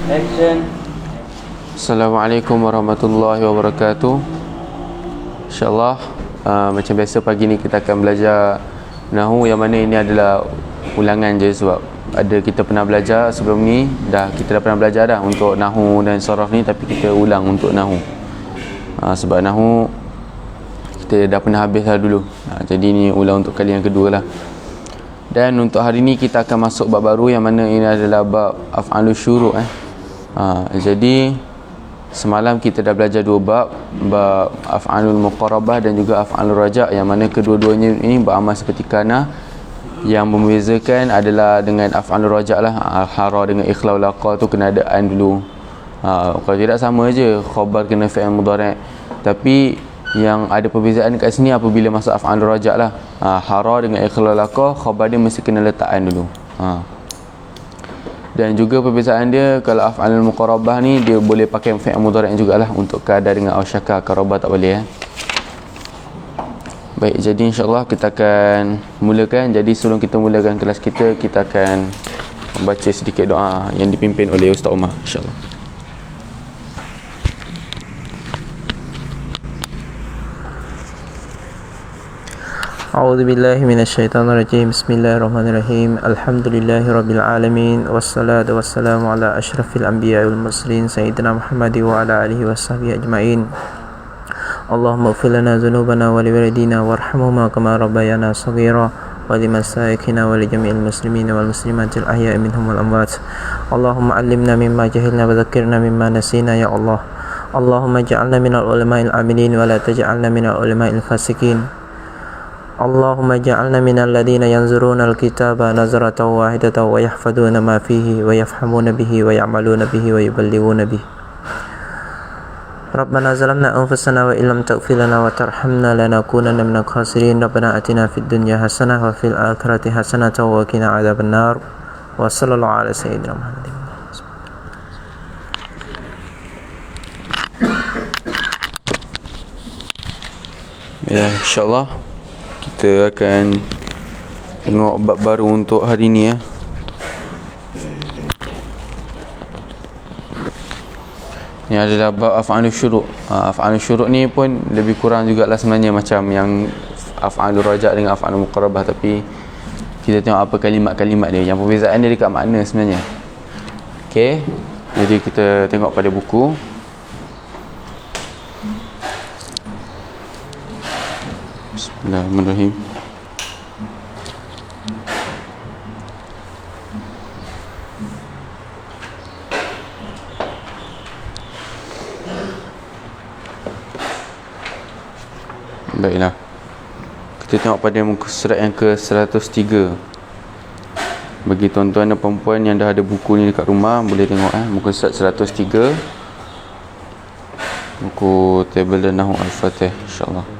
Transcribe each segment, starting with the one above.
Action. Assalamualaikum warahmatullahi wabarakatuh. InsyaAllah macam biasa pagi ni kita akan belajar Nahu, yang mana ini adalah ulangan je sebab kita pernah belajar sebelum ni. Kita dah pernah belajar dah untuk Nahu dan Saraf ni, tapi kita ulang untuk Nahu. Sebab Nahu kita dah pernah habis dah dulu. Jadi ni ulang untuk kali yang kedua lah. Dan untuk hari ni kita akan masuk bab baru, yang mana ini adalah bab Af'alul Syuru'. Jadi semalam kita dah belajar dua bab Af'alul Muqarabah dan juga Af'alul Raja', yang mana kedua-duanya ini beramal seperti kana. Yang membezakan adalah dengan Af'alul Raja' lah, hara dengan ikhlaul laqa tu kena ada an dulu. Kalau tidak sama je, khabar kena fi'il mudhari'. Tapi yang ada perbezaan kat sini apabila masuk Af'alul Raja' lah, hara dengan ikhlaul laqa, khabar dia mesti kena letak an dulu. Dan juga perbezaan dia, kalau Af'alul Muqarabah ni dia boleh pakai fi'il mudhari' jugalah untuk kadar dengan ausyaka, qarabah tak boleh. Baik, jadi insyaAllah kita akan mulakan. Jadi sebelum kita mulakan kelas kita, kita akan membaca sedikit doa yang dipimpin oleh Ustaz Umar, insyaAllah. A'udzu billahi minasyaitonir rajim. Bismillahirrahmanirrahim. Alhamdulillahi rabbil alamin, wassalatu wassalamu ala asyrafil anbiya'i wal mursalin sayyidina Muhammad wa ala alihi washabbihi ajmain. Allahumma ighfir lana dhunubana wa liwalidina warhamhuma kama rabbayana shaghira wa limasaikina wa li jami'il muslimina wal muslimatil ahya'i minhum wal amwat. Allahumma 'allimna mimma jahilna wa dhakkirna mimma nasina ya Allah. Allahumma ij'alna minal ulama'il 'amilin wa la taj'alna minal ulama'il fasikin. Allahumma ja'alna minal ladhina yanzuruna al-kitaba nazaratan wahidatan wa yahfaduna ma fihi wa yafhamuna bihi wa ya'maluna bihi wa yuballighuna bihi. Rabbana zalamna anfusana wa illam taghfir lana wa tarhamna lanakunanna minal khasirin. Rabbana atina fid dunya hasanah wa fil akhirati hasanah wa qina adzabannar. Wa sallallahu ala sayyidina Muhammadin. Ya, insyaAllah kita akan tengok bab baru untuk hari ni ya. Ini adalah bab Af'alul Syuru'. Af'alul Syuru' ni pun lebih kurang jugalah sebenarnya macam yang Af'alul Raja' dengan Af'alul Muqarabah, tapi kita tengok apa kalimat-kalimat dia. Yang perbezaan dia dekat makna sebenarnya. Okey, jadi kita tengok pada buku. Bismillahirrahmanirrahim. Baiklah, kita tengok pada muka surat yang ke-103. Bagi tuan-tuan dan perempuan yang dah ada buku ni dekat rumah, boleh tengok muka surat 103, buku tabel dan Nahu Al-Fatih, insyaAllah.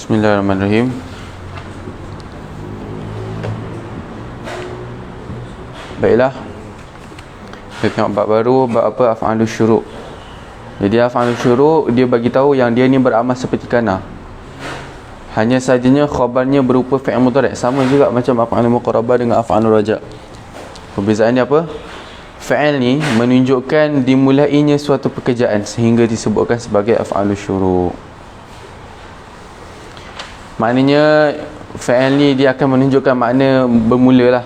Bismillahirrahmanirrahim. Baiklah, kita tengok bab baru, bab apa? Af'alul Syuru'. Jadi Af'alul Syuru' dia bagi tahu yang dia ni beramal seperti kana. Hanya sajanya khabarnya berupa fi'il mudhari', sama juga macam Af'alul Muqarabah dengan Af'alul Raja'. Perbezaannya apa? Fi'il ni menunjukkan dimulainya suatu pekerjaan sehingga disebutkan sebagai Af'alul Syuru'. Maknanya fi'il ni dia akan menunjukkan makna bermula lah,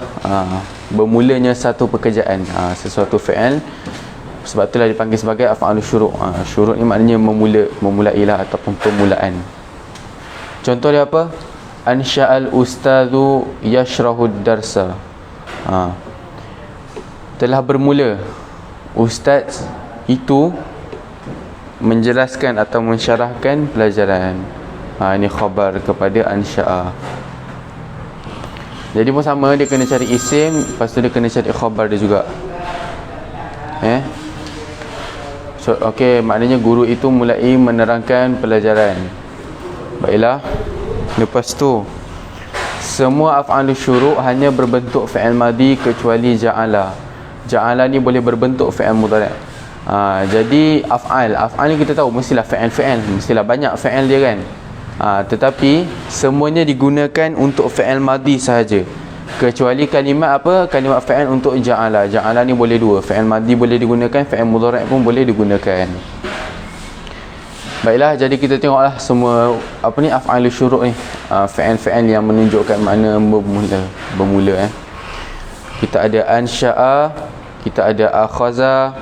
bermulanya satu pekerjaan, sesuatu fi'il. Sebab itulah dipanggil sebagai Af'alul Syuru'. Syuru' ni maknanya memulailah ataupun permulaan. Contoh dia apa? Ansha'al ustadhu yashrahud darsa. Telah bermula ustaz itu menjelaskan atau mensyarahkan pelajaran. Ini khabar kepada ansya'a. Jadi pun sama, dia kena cari isim, lepas tu dia kena cari khabar dia juga. So, okey, maknanya guru itu mulai menerangkan pelajaran. Baiklah. Lepas tu semua af'alul syuru' hanya berbentuk fi'il madhi kecuali ja'ala. Ja'ala ni boleh berbentuk fi'il mudhari'. Jadi af'al ni kita tahu mestilah fi'il, mestilah banyak fi'il dia kan. Tetapi semuanya digunakan untuk fi'il madhi sahaja, kecuali kalimat apa? Kalimat fi'il untuk ja'ala. Ja'ala ni boleh dua, fi'il madhi boleh digunakan, fi'il mudhari' pun boleh digunakan. Baiklah, jadi kita tengoklah semua af'alul syuru' ni, fi'il yang menunjukkan makna bermula. Kita ada ansya'a, kita ada akhaza,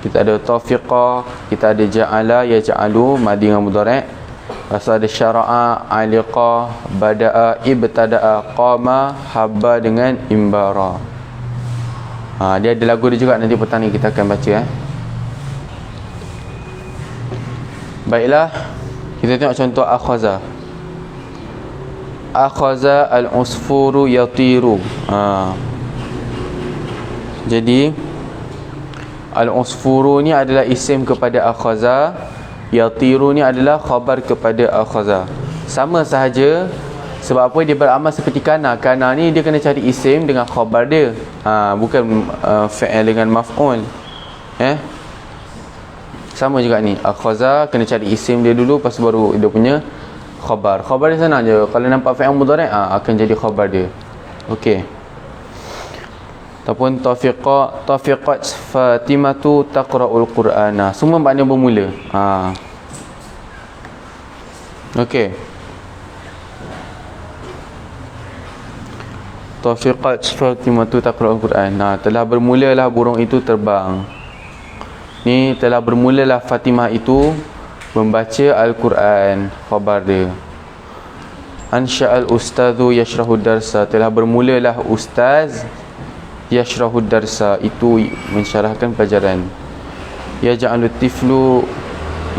kita ada tafiqa, kita ada ja'ala, yaj'alu madhi dengan mudhari'. Lepas ada syara'a, aliqa, bada'a, ibtada'a, qama, habba dengan imbara. Dia ada lagu dia juga, nanti petang ni kita akan baca. Baiklah, kita tengok contoh akhaza. Akhaza al-usfuru yatiru. Jadi al-usfuru ni adalah isim kepada akhaza, yatiru ni adalah khabar kepada akhaza. Sama sahaja. Sebab apa? Dia beramal seperti kana. Kana ni dia kena cari isim dengan khabar dia, bukan fi'il dengan maf'ul. Sama juga ni, akhaza kena cari isim dia dulu, lepas baru dia punya khabar. Khabar dia senang je. Kalau nampak fi'il mudhari' akan jadi khabar dia. Okey. Ataupun tafiqat Fatimatu taqra'ul Qur'ana. Semua makna bermula. Okey. Tafiqat Fatimatu taqra'ul Qur'an. Telah bermulalah burung itu terbang. Ni telah bermulalah Fatimah itu membaca Al-Quran, khabar dia. Ansha'al ustadhu yashrahu darsa. Telah bermulalah ustaz yashrahu darsa, itu mensyarahkan pelajaran. Yaj'alu tiflu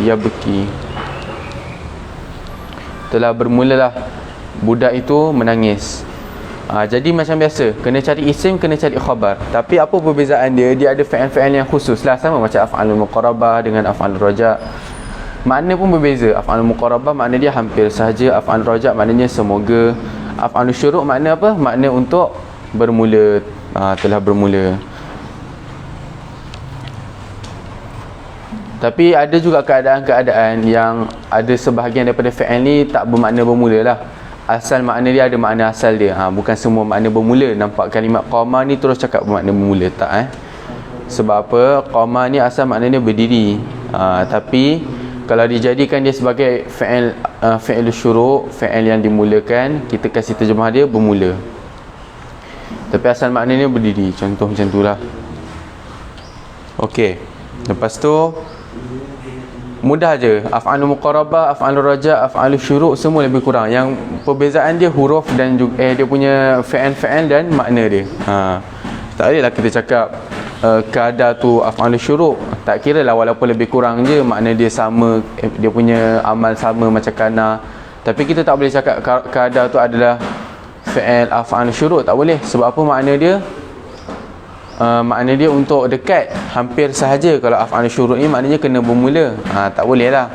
yabki. Telah bermulalah budak itu menangis. Jadi macam biasa, kena cari isim, kena cari khabar. Tapi apa perbezaan dia? Dia ada fi'il yang khusus lah, sama macam af'alul muqarabah dengan af'alul raja'. Makna pun berbeza. Af'alul muqarabah makna dia hampir sahaja, af'alul raja' maknanya semoga. Af'alul syuru' makna apa? Makna untuk bermula, telah bermula. Tapi ada juga keadaan-keadaan yang ada sebahagian daripada fi'il ni tak bermakna bermula lah. Asal makna dia ada makna asal dia. Bukan semua makna bermula. Nampak kalimat qama ni terus cakap bermakna bermula, tak Sebab apa? Qama ni asal maknanya berdiri. Tapi kalau dijadikan dia sebagai fi'il syuru', fi'il yang dimulakan, kita kasih terjemah dia bermula. Tapi asal maknanya berdiri. Contoh macam tu lah. Okey. Lepas tu mudah je. Af'alul muqarabah, af'alul raja', af'alul syuru' semua lebih kurang. Yang perbezaan dia huruf dan juga dia punya fi'il dan makna dia. Tak boleh lah kita cakap kada tu af'alul syuru'. Tak kira lah, walaupun lebih kurang je, makna dia sama, dia punya amal sama macam kana. Tapi kita tak boleh cakap kada tu adalah fi'il af'alul syuru'. Tak boleh. Sebab apa? Makna dia untuk dekat, hampir sahaja. Kalau af'alul syuru' ni maknanya kena bermula. Tak boleh lah.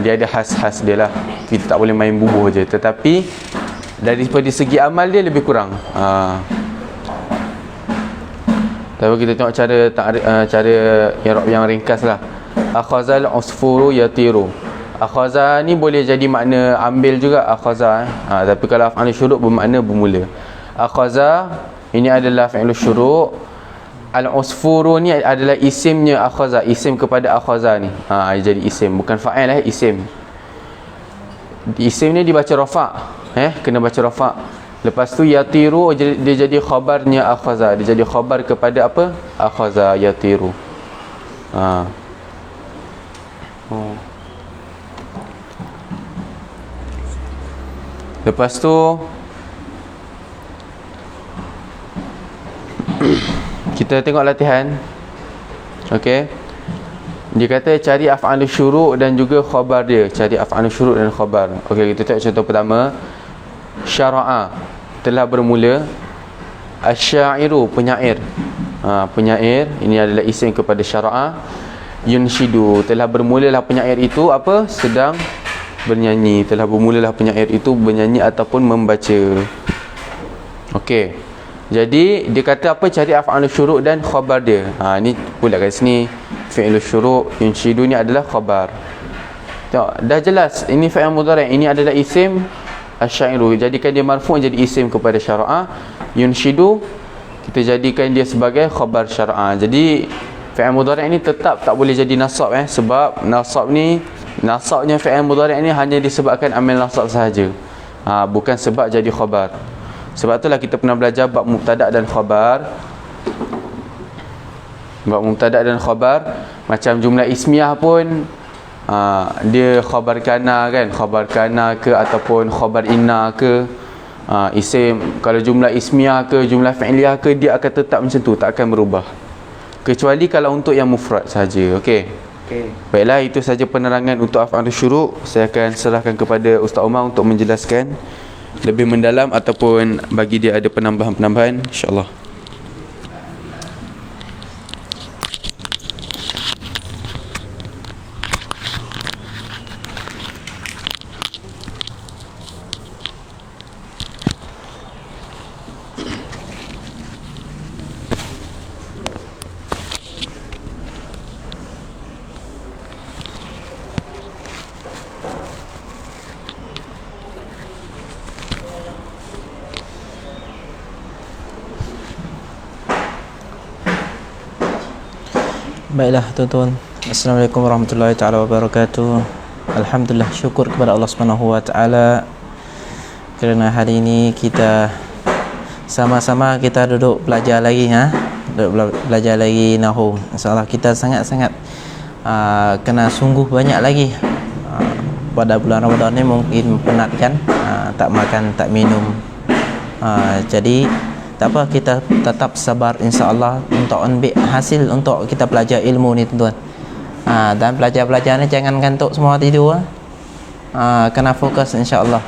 Dia ada khas-khas dia lah. Kita tak boleh main bubuh je. Tetapi daripada segi amal dia lebih kurang. Tapi kita tengok cara i'rab yang ringkas lah. Akhazal usfuru yatiru. Akhaza ni boleh jadi makna ambil juga, akhaza. Tapi kalau af'alul syuru' bermakna bermula. Akhaza ini adalah fi'il syuru'. Al-usfuru ni adalah isimnya akhaza, isim kepada akhaza ni. Jadi isim, bukan fa'il isim. Isim ni dibaca rafa', kena baca rafa'. Lepas tu yatiru dia jadi khabarnya akhaza, dia jadi khabar kepada apa? Akhaza yatiru. Lepas tu kita tengok latihan. Okey. Dia kata cari af'alul syuru' dan juga khabar dia. Cari af'alul syuru' dan khabar. Okey, kita tengok contoh pertama. Syara'a, telah bermula. Asy-syairu, penyair. Penyair ini adalah isim kepada syara'a. Yunshidu, telah bermulalah penyair itu apa? Sedang bernyanyi. Telah bermulalah penyair itu bernyanyi ataupun membaca. Okey. Jadi dia kata apa, cari af'alul syuru' dan khabar dia. Ni pula kat sini fi'lul syuru', yunshidu ni adalah khabar. Tengok, dah jelas ini fi'il mudhari', ini adalah isim asy-syairu. Jadikan dia marfu' jadi isim kepada syara'a. Yunshidu kita jadikan dia sebagai khabar syara'a. Jadi fi'il mudhari' ni tetap tak boleh jadi nasab sebab nasabnya fi'il mudhari' ni hanya disebabkan amil nasab sahaja. Bukan sebab jadi khabar. Sebab itulah kita pernah belajar bab mubtada' dan khabar. Bab mubtada' dan khabar, macam jumlah ismiyah pun dia khabar kana kan, khabar kana ke ataupun khabar inna ke. Isim kalau jumlah ismiyah ke jumlah fi'liyah ke, dia akan tetap macam tu, tak akan berubah. Kecuali kalau untuk yang mufrad saja. Okey. Baiklah, itu saja penerangan untuk af'alul syuru'. Saya akan serahkan kepada Ustaz Umar untuk menjelaskan lebih mendalam ataupun bagi dia ada penambahan-penambahan, insya-Allah. Baiklah tuan-tuan, Assalamualaikum warahmatullahi taala wabarakatuh. Alhamdulillah, syukur kepada Allah Subhanahu wa taala kerana hari ini kita sama-sama kita duduk belajar lagi belajar lagi nahwu. Insya-Allah kita sangat-sangat kena sungguh banyak lagi. Pada bulan Ramadan ni mungkin penat kan, tak makan tak minum. Jadi tak apa, kita tetap sabar insya-Allah untuk ambil hasil untuk kita belajar ilmu ni tuan-tuan. Dan belajar-belajar ni jangan kantuk semua tidur. Kena fokus insya-Allah.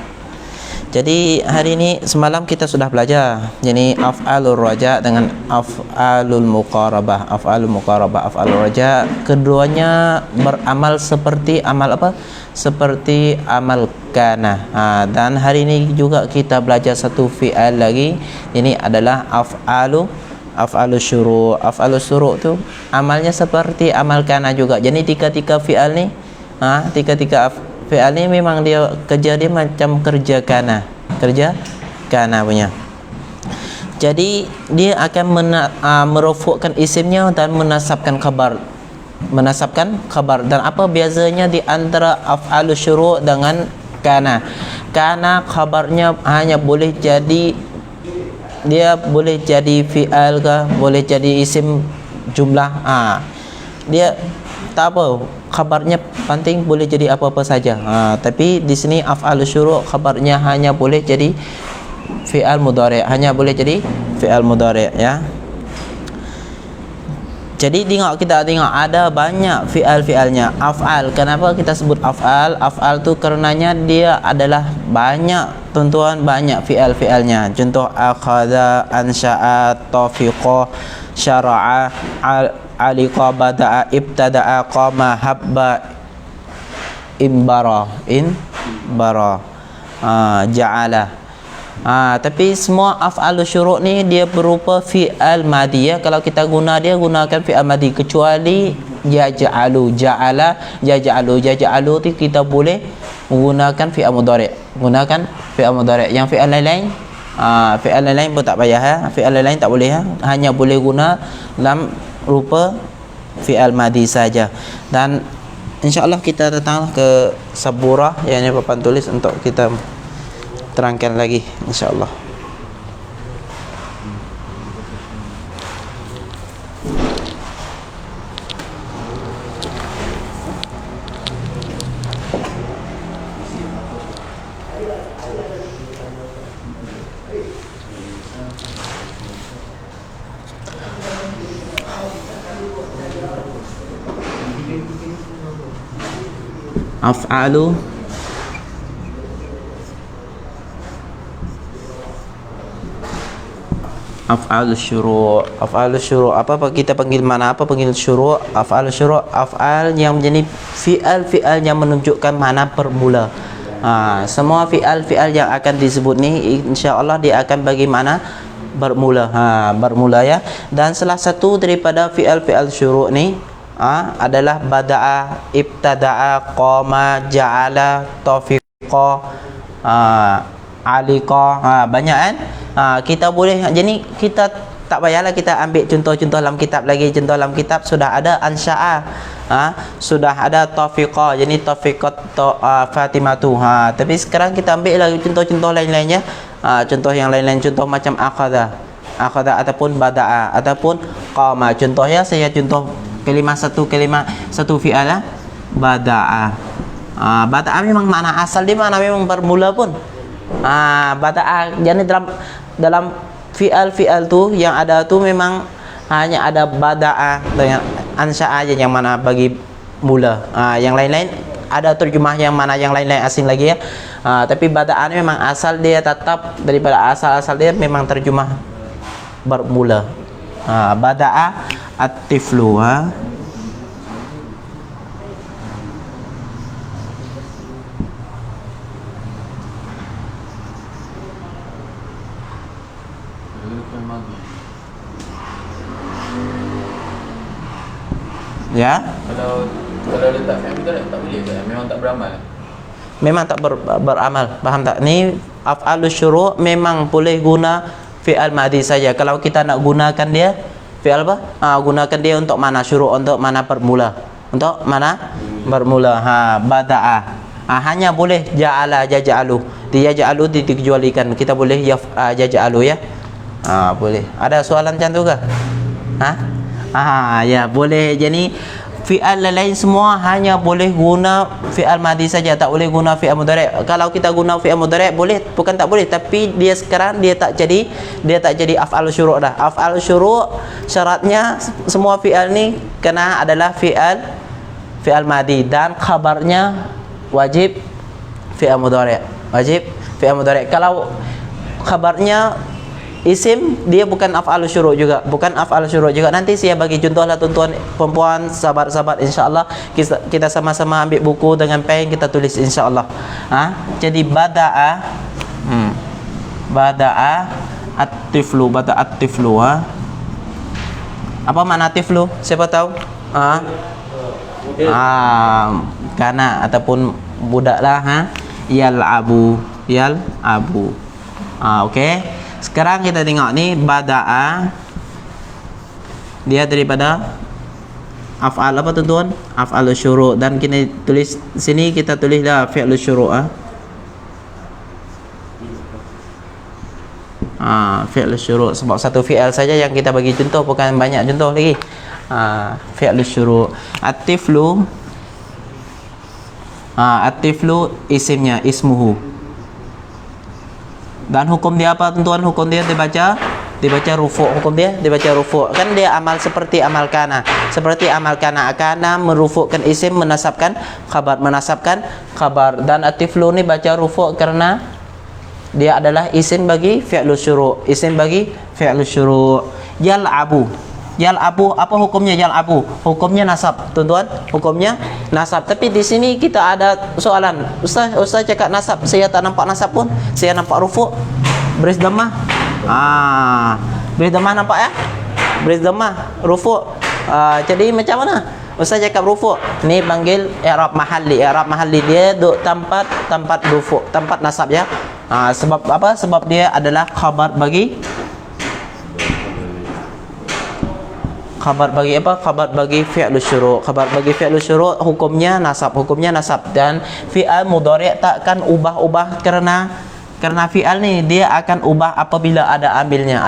Jadi hari ini semalam kita sudah belajar jadi af'alur raja dengan af'alul muqarabah. Af'alul muqarabah, af'alur raja, keduanya beramal seperti amal apa? Seperti amal kana. Dan hari ini juga kita belajar satu fi'al lagi. Ini adalah af'alus syuru'. Af'alus syuru' tu amalnya seperti amal kana juga. Jadi tiga-tiga fi'al ni tiga-tiga fi'al ni memang dia kerja dia macam kerja kana punya. Jadi dia akan merofokkan isimnya dan menasabkan khabar. Dan apa bezanya di antara af'alus syuru' dengan kana? Kana khabarnya hanya boleh jadi, dia boleh jadi fi'al ke, boleh jadi isim jumlah. Dia tak apa, khabarnya penting boleh jadi apa-apa saja. Tapi di sini af'alus syuru' khabarnya hanya boleh jadi fi'al mudhari', ya. Jadi kita tengok ada banyak fi'al-fi'alnya. Af'al, kenapa kita sebut af'al? Af'al tu karenanya dia adalah banyak tuan-tuan, banyak fi'al-fi'alnya. Contoh akhadha, ansha'a, tafiqa, syara'a, aliqa, bada'a, ibtada'a, qama, habba, imbara, ja'ala. Tapi semua af'alus syuru' ni dia berupa fi'al madhi, ya. Kalau kita gunakan fi'al madhi, kecuali yaj'alu, yaj'alu tu kita boleh menggunakan fi'al mudhari'. Yang fi'al lain pun tak payah, fi'al lain tak boleh, hanya boleh guna dalam rupa fi'al madhi saja. Dan insya-Allah kita datanglah ke saburah, yang ini papan tulis untuk kita terangkan lagi insya-Allah. Af'alus syuru'. Apa kita panggil syuru'? Af'alus syuru', af'al yang menjadi fi'al yang menunjukkan makna permula. Semua fi'al yang akan disebut ni insya-Allah dia akan bagi makna bermula. Bermula ya. Dan salah satu daripada fi'al syuru' ni adalah bada'a, ibtada'a, qama, ja'ala, tafiqa, alika. Banyak kan? Kita boleh, jadi kita tak payahlah kita ambil contoh-contoh dalam kitab lagi. Contoh dalam kitab sudah ada ansya'a, sudah ada tafiqa, jadi tafiqat Fatimatu. Tapi sekarang kita ambil lagi contoh-contoh lain-lainnya. Contoh yang lain-lain, contoh macam akhadha ataupun bada'a ataupun qama. Contohnya saya contoh satu fi'al bada'a. Bada'a memang makna asal dia makna memang bermula pun. Bada'a, jadi dalam fi'al tu yang ada tu memang hanya ada bada'a dengan ansya'a aja yang mana bagi mula. Yang lain-lain ada terjemah yang mana yang lain-lain asing lagi ya. Tapi bada'a ni memang asal dia tetap daripada asal dia memang terjemah bermula. Bada'a at-tiflu. Ya. Kalau letak fi'il mudhari' tak boleh ke? Memang tak beramal. Memang tak beramal. Faham tak? Ni af'alus syuru' memang boleh guna fi'al madhi saja. Kalau kita nak gunakan dia fi'al apa? Gunakan dia untuk mana syuru', untuk mana bermula. Untuk mana bermula. Bada'a. Hanya boleh ja'ala, ja'alu. Dia ja'alu dikecualikan. Kita boleh ja'alu ya. Boleh. Ada soalan macam tu ke? Ya boleh. Jadi fi'al lain semua hanya boleh guna fi'al madhi saja, tak boleh guna fi'al mudhari'. Kalau kita guna fi'al mudhari' boleh, bukan tak boleh, tapi dia sekarang dia tak jadi af'al syuru' dah. Af'al syuru' syaratnya semua fi'al ni kena adalah fi'al madhi dan khabarnya wajib fi'al mudhari'. Wajib fi'al mudhari'. Kalau khabarnya isim, dia bukan af'al syuru' juga, bukan af'al syuru' juga. Nanti saya bagi contohlah tuan-tuan perempuan, sahabat-sahabat, insya-Allah kita sama-sama ambil buku dengan pen, kita tulis insya-Allah. Jadi bada'a at-tiflu, bada'a at-tiflu. Apa makna tiflu? Siapa tahu? Kanak ataupun budak lah. Yal'abu. Okey. Sekarang kita tengok ni bada'a, dia daripada af'al apa tuan-tuan? Af'al syuru'. Dan kita tulis sini, kita tulislah fi'l syuru'. Fi'l syuru', sebab satu fi'al saja yang kita bagi contoh, bukan banyak contoh lagi. Fi'l syuru'. At-tiflu, isimnya, ismuhu. Dan hukum dia apa tuan-tuan? Hukum dia dibaca rufu'. Hukum dia dibaca rufu'. Kan dia amal seperti amal kana. Seperti amal kana. Kana merufu'kan isim, menasabkan khabar. Dan atiflu ni baca rufu' karena dia adalah isim bagi fi'lu syuru'. Isim bagi fi'lu syuru'. Yal'abu, apa hukumnya yal'abu? Hukumnya nasab, tuan-tuan. Hukumnya nasab. Tapi di sini kita ada soalan. Ustaz cakap nasab, saya tak nampak nasab pun. Saya nampak rufu'. Baris dhammah. Baris dhammah nampak ya? Baris dhammah, rufu'. Jadi macam mana? Ustaz cakap rufu'. Ni panggil i'rab mahalli. I'rab mahalli dia duduk tempat rufu', tempat nasab ya. Sebab apa? Sebab dia adalah khabar bagi apa? Khabar bagi fi'lu syuru'. Khabar bagi fi'lu syuru' hukumnya nasab. Dan fi'al mudhari' takkan ubah-ubah karena fi'al ni dia akan ubah apabila ada amilnya.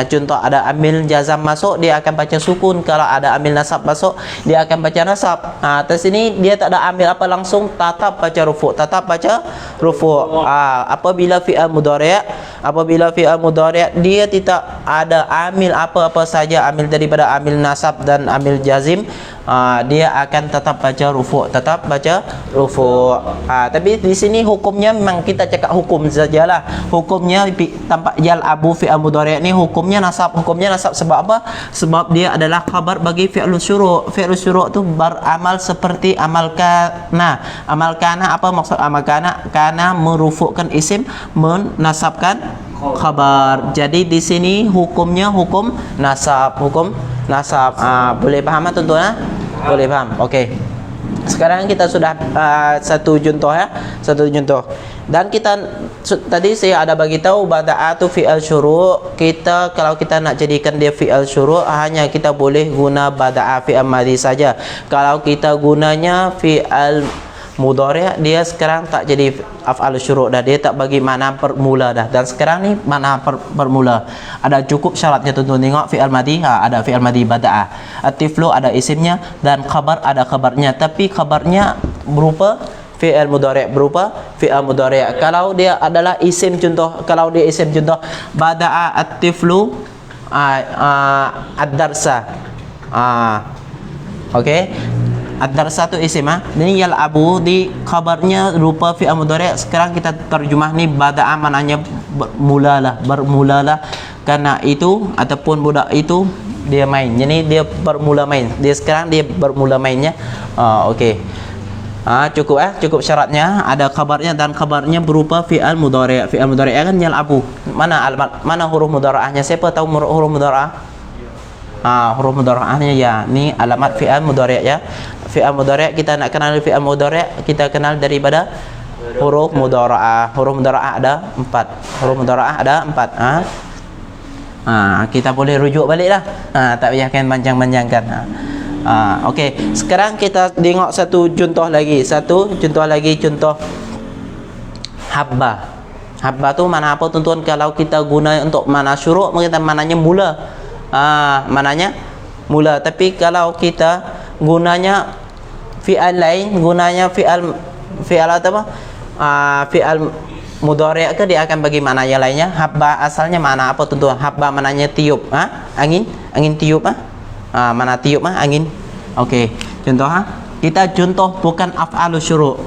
Contoh ada amil jazam masuk, dia akan baca sukun. Kalau ada amil nasab masuk, dia akan baca nasab. Atas sini dia tak ada amil apa, langsung tetap baca rufu'. Apabila fi'al mudhari' dia tidak ada amil apa-apa saja, amil daripada amil nasab dan amil jazim, dia akan tetap baca rufu', tetap baca rufu'. Tapi di sini hukumnya memang kita cakap hukum sajalah. Hukumnya tampak yal'abu fi'il mudhari' ni hukumnya nasab. Hukumnya nasab sebab apa? Sebab dia adalah khabar bagi fi'il syuru'. Fi'il syuru' tu beramal seperti amal kana. Amal kana apa maksud amal kana? Kana merufu'kan isim, menasabkan khabar. Jadi di sini hukumnya hukum nasab, hukum nasab. Boleh faham tuan-tuan? Boleh faham. Okey. Sekarang kita sudah satu contoh ya, satu contoh. Dan kita tadi saya ada bagi tahu bada'atu fi'il syuru'. Kita kalau kita nak jadikan dia fi'il syuru', hanya kita boleh guna bada'a fi'il madhi saja. Kalau kita gunanya fi'il mudhari', dia sekarang tak jadi af'al syuru' dah, dia tak bagi makna permula dah. Dan sekarang ni makna permula. Ada cukup syaratnya tuan-tuan. Tengok fi'il madhi, ada fi'il madhi bada'a. At-tiflu ada isimnya dan khabar ada khabarnya, tapi khabarnya berupa fi'il mudhari', berupa fi'il mudhari'. Kalau dia adalah isim, contoh, kalau dia isim, contoh bada'a at-tiflu ad-darsa. Okey. Ad-darsa tu isim. Ini yal'abu di khabarnya rupa fi'il mudhari'. Sekarang kita terjemah ni bada'a maknanya bermulalah. Karena itu ataupun budak itu dia main. Jadi dia bermula main. Dia sekarang dia bermula mainnya. Okey. Cukup syaratnya ada khabarnya dan khabarnya berupa fi'il mudhari'. Fi'il mudhari' kan yal'abu. Mana huruf mudhara'ahnya? Siapa tahu huruf mudhara'ah? Huruf mudhara'ahnya ya. Ni alamat fi'il mudhari' ya. Fi'il mudhari' kita nak kenal fi'il mudhari', kita kenal daripada huruf mudhara'ah. Huruf mudhara'ah ada 4. Huruf mudhara'ah ada 4. Kita boleh rujuk baliklah. Tak payahkan panjang-panjangkan. Okey, sekarang kita tengok satu contoh lagi. Contoh habba. Habba tu mana apa tuan-tuan? Kalau kita guna untuk mana syuru', kita mananya mula. Mananya mula. Tapi kalau kita gunanya fi'al lain, gunanya fi'al apa? Fi'al mudhari' ke, dia akan bagi makna yang lainnya. Habba asalnya mana apa tuan-tuan? Habba maknanya tiup, angin tiup. Mana tiup angin. Okey, contoh kita contoh bukan af'alu syuru'.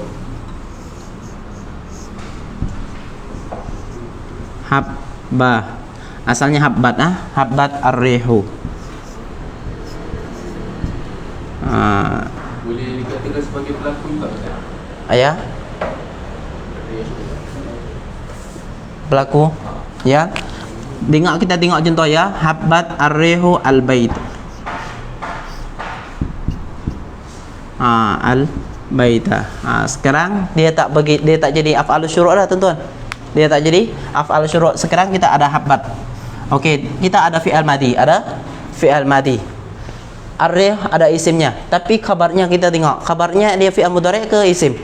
Habba asalnya habbat, habbat ar-rihu. Boleh dikatakan sebagai pelaku juga tak? Ayah pelaku ya. Kita tengok contoh ya. Habbat ar-rihu al-bait. Al-baita. Sekarang dia tak jadi af'al syuru' dah tuan-tuan. Dia tak jadi af'al syuru'. Sekarang kita ada habbat. Okey, kita ada fi'il madhi, ar-rih ada isimnya, tapi khabarnya kita tengok. Khabarnya dia fi'il mudhari' ke isim?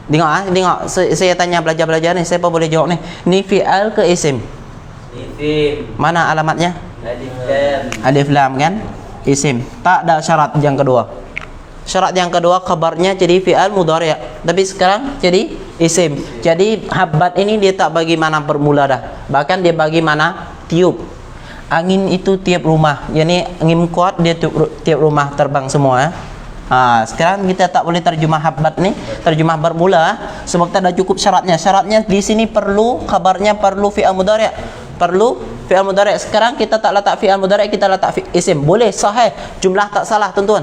Tengok. Saya tanya belajar-belajar ni, siapa boleh jawab ni? Ni fi'il ke isim? Isim. Mana alamatnya? Alif lam. Kan? Isim. Tak ada syarat yang kedua. Syarat yang kedua khabarnya jadi fi'il mudhari', tapi sekarang jadi isim. Jadi habbat ini dia tak bagi mana bermula dah. Bahkan dia bagi mana tiup. Angin itu tiup rumah. Yani angin kuat dia tiup rumah, terbang semua. Sekarang kita tak boleh terjemah habbat ni, terjemah bermula, sebab tak ada cukup syaratnya. Syaratnya di sini perlu khabarnya perlu fi'il mudhari'. Perlu fi'il mudhari'. Sekarang kita tak letak fi'il mudhari', kita letak isim. Boleh, sahih. Jumlah tak salah, tuan-tuan.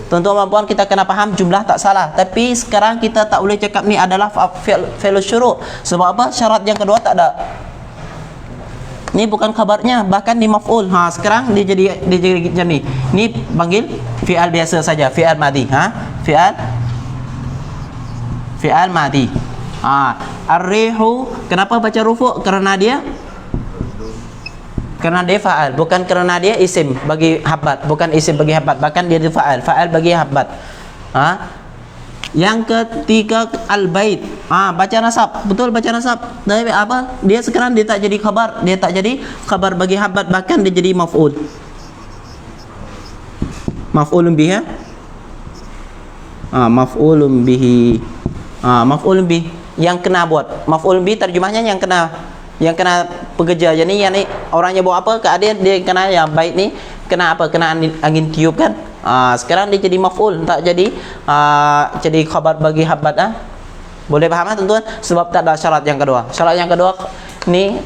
Tuan-tuan dan puan, kita kena faham jumlah tak salah. Tapi sekarang kita tak boleh cakap ni adalah fi'il syuru'. Sebab apa? Syarat yang kedua tak ada. Ni bukan khabarnya, bahkan di maf'ul. Sekarang dia jadi macam ni. Ni panggil fi'al biasa saja, fi'al madhi. Fi'al madhi. Ar-rihu, kenapa baca rufu'? Kerana dia fa'al, bukan kerana dia isim bagi habbat, bukan isim bagi habbat, bahkan dia fa'al bagi habbat. Yang ketiga al-bait. Baca nasab. Betul baca nasab. Tapi apa? Dia sekarang dia tak jadi khabar. Dia tak jadi khabar bagi habbat, bahkan dia jadi maf'ul. Maf'ulun bihi. Maf'ulun bihi. Maf'ulun bihi yang kena buat. Maf'ulun bihi terjemahnya yang kena pekerja. Jadi yang ni orangnya buat apa? Keadaan dia kena yang bait ni kena apa? Kena angin tiup kan? Sekarang dia jadi maf'ul, tak jadi khabar bagi habbat. Boleh faham tuan-tuan? Sebab tak ada syarat yang kedua. Syarat yang kedua ni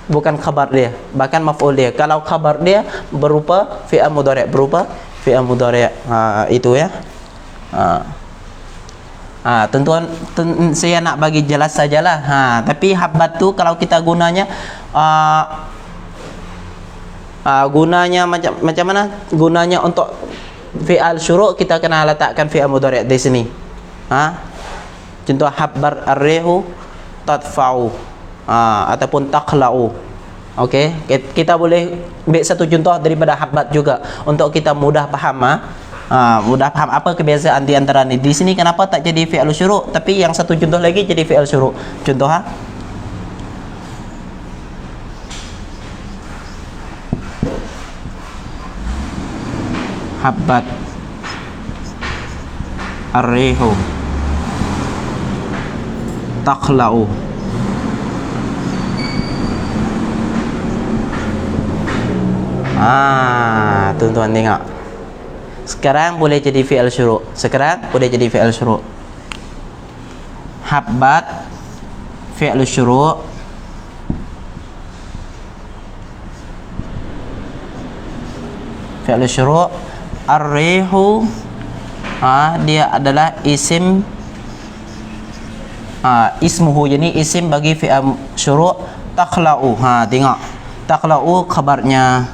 bukan khabar dia, bahkan maf'ul dia. Kalau khabar dia berupa fi'il mudhari', itu ya. Tuan-tuan, saya nak bagi jelas sajalah. Tapi habbat tu kalau kita gunanya gunanya macam mana? Gunanya untuk fi'al syuru' kita kena letakkan fi'il mudhari' di sini. Contoh habbar ar-rihu tadfa'u ataupun taqla'u. Okey, kita boleh ambil satu contoh daripada habbat juga untuk kita mudah faham. Mudah faham apa kebiasaan di antara ni. Di sini kenapa tak jadi fi'il syuru' tapi yang satu contoh lagi jadi fi'il syuru'. Contoh habbat ar-rihu taqla'u. Tuan-tuan tengok. Sekarang boleh jadi fi'il syuru'. Habbat fi'il syuru'. Ar-rihu dia adalah isim ismuhu, jadi isim bagi fi'il syuru'. Taqla'u, tengok, taqla'u khabarnya,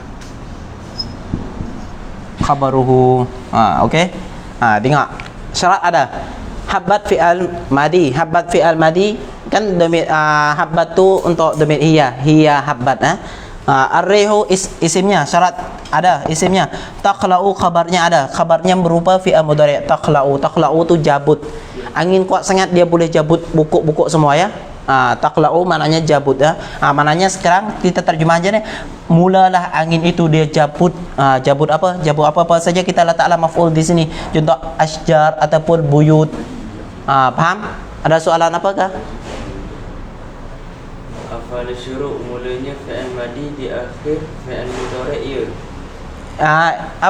khabaruhu. Okey, tengok syarat ada. Habbat fi'il madi, kan dhamir, habbat tu untuk dhamir hiya habbat. Ar-rihu isimnya, syarat ada isimnya. Taqla'u khabarnya ada, khabarnya berupa fi'il mudhari'. Taqla'u tu jabut, angin kuat sangat dia boleh jabut buku-buku semua ya. Taqla'u maknanya jabut ya. Maknanya sekarang kita terjemah aja nih. Mulalah angin itu dia jabut. Jabut apa? Jabut apa saja kita letaklah maf'ul di sini. Contoh asjar ataupun buyut. Faham? Ada soalan apakah? Afal syuru' mulanya fi'il madi, di akhir fi'il mudhari'.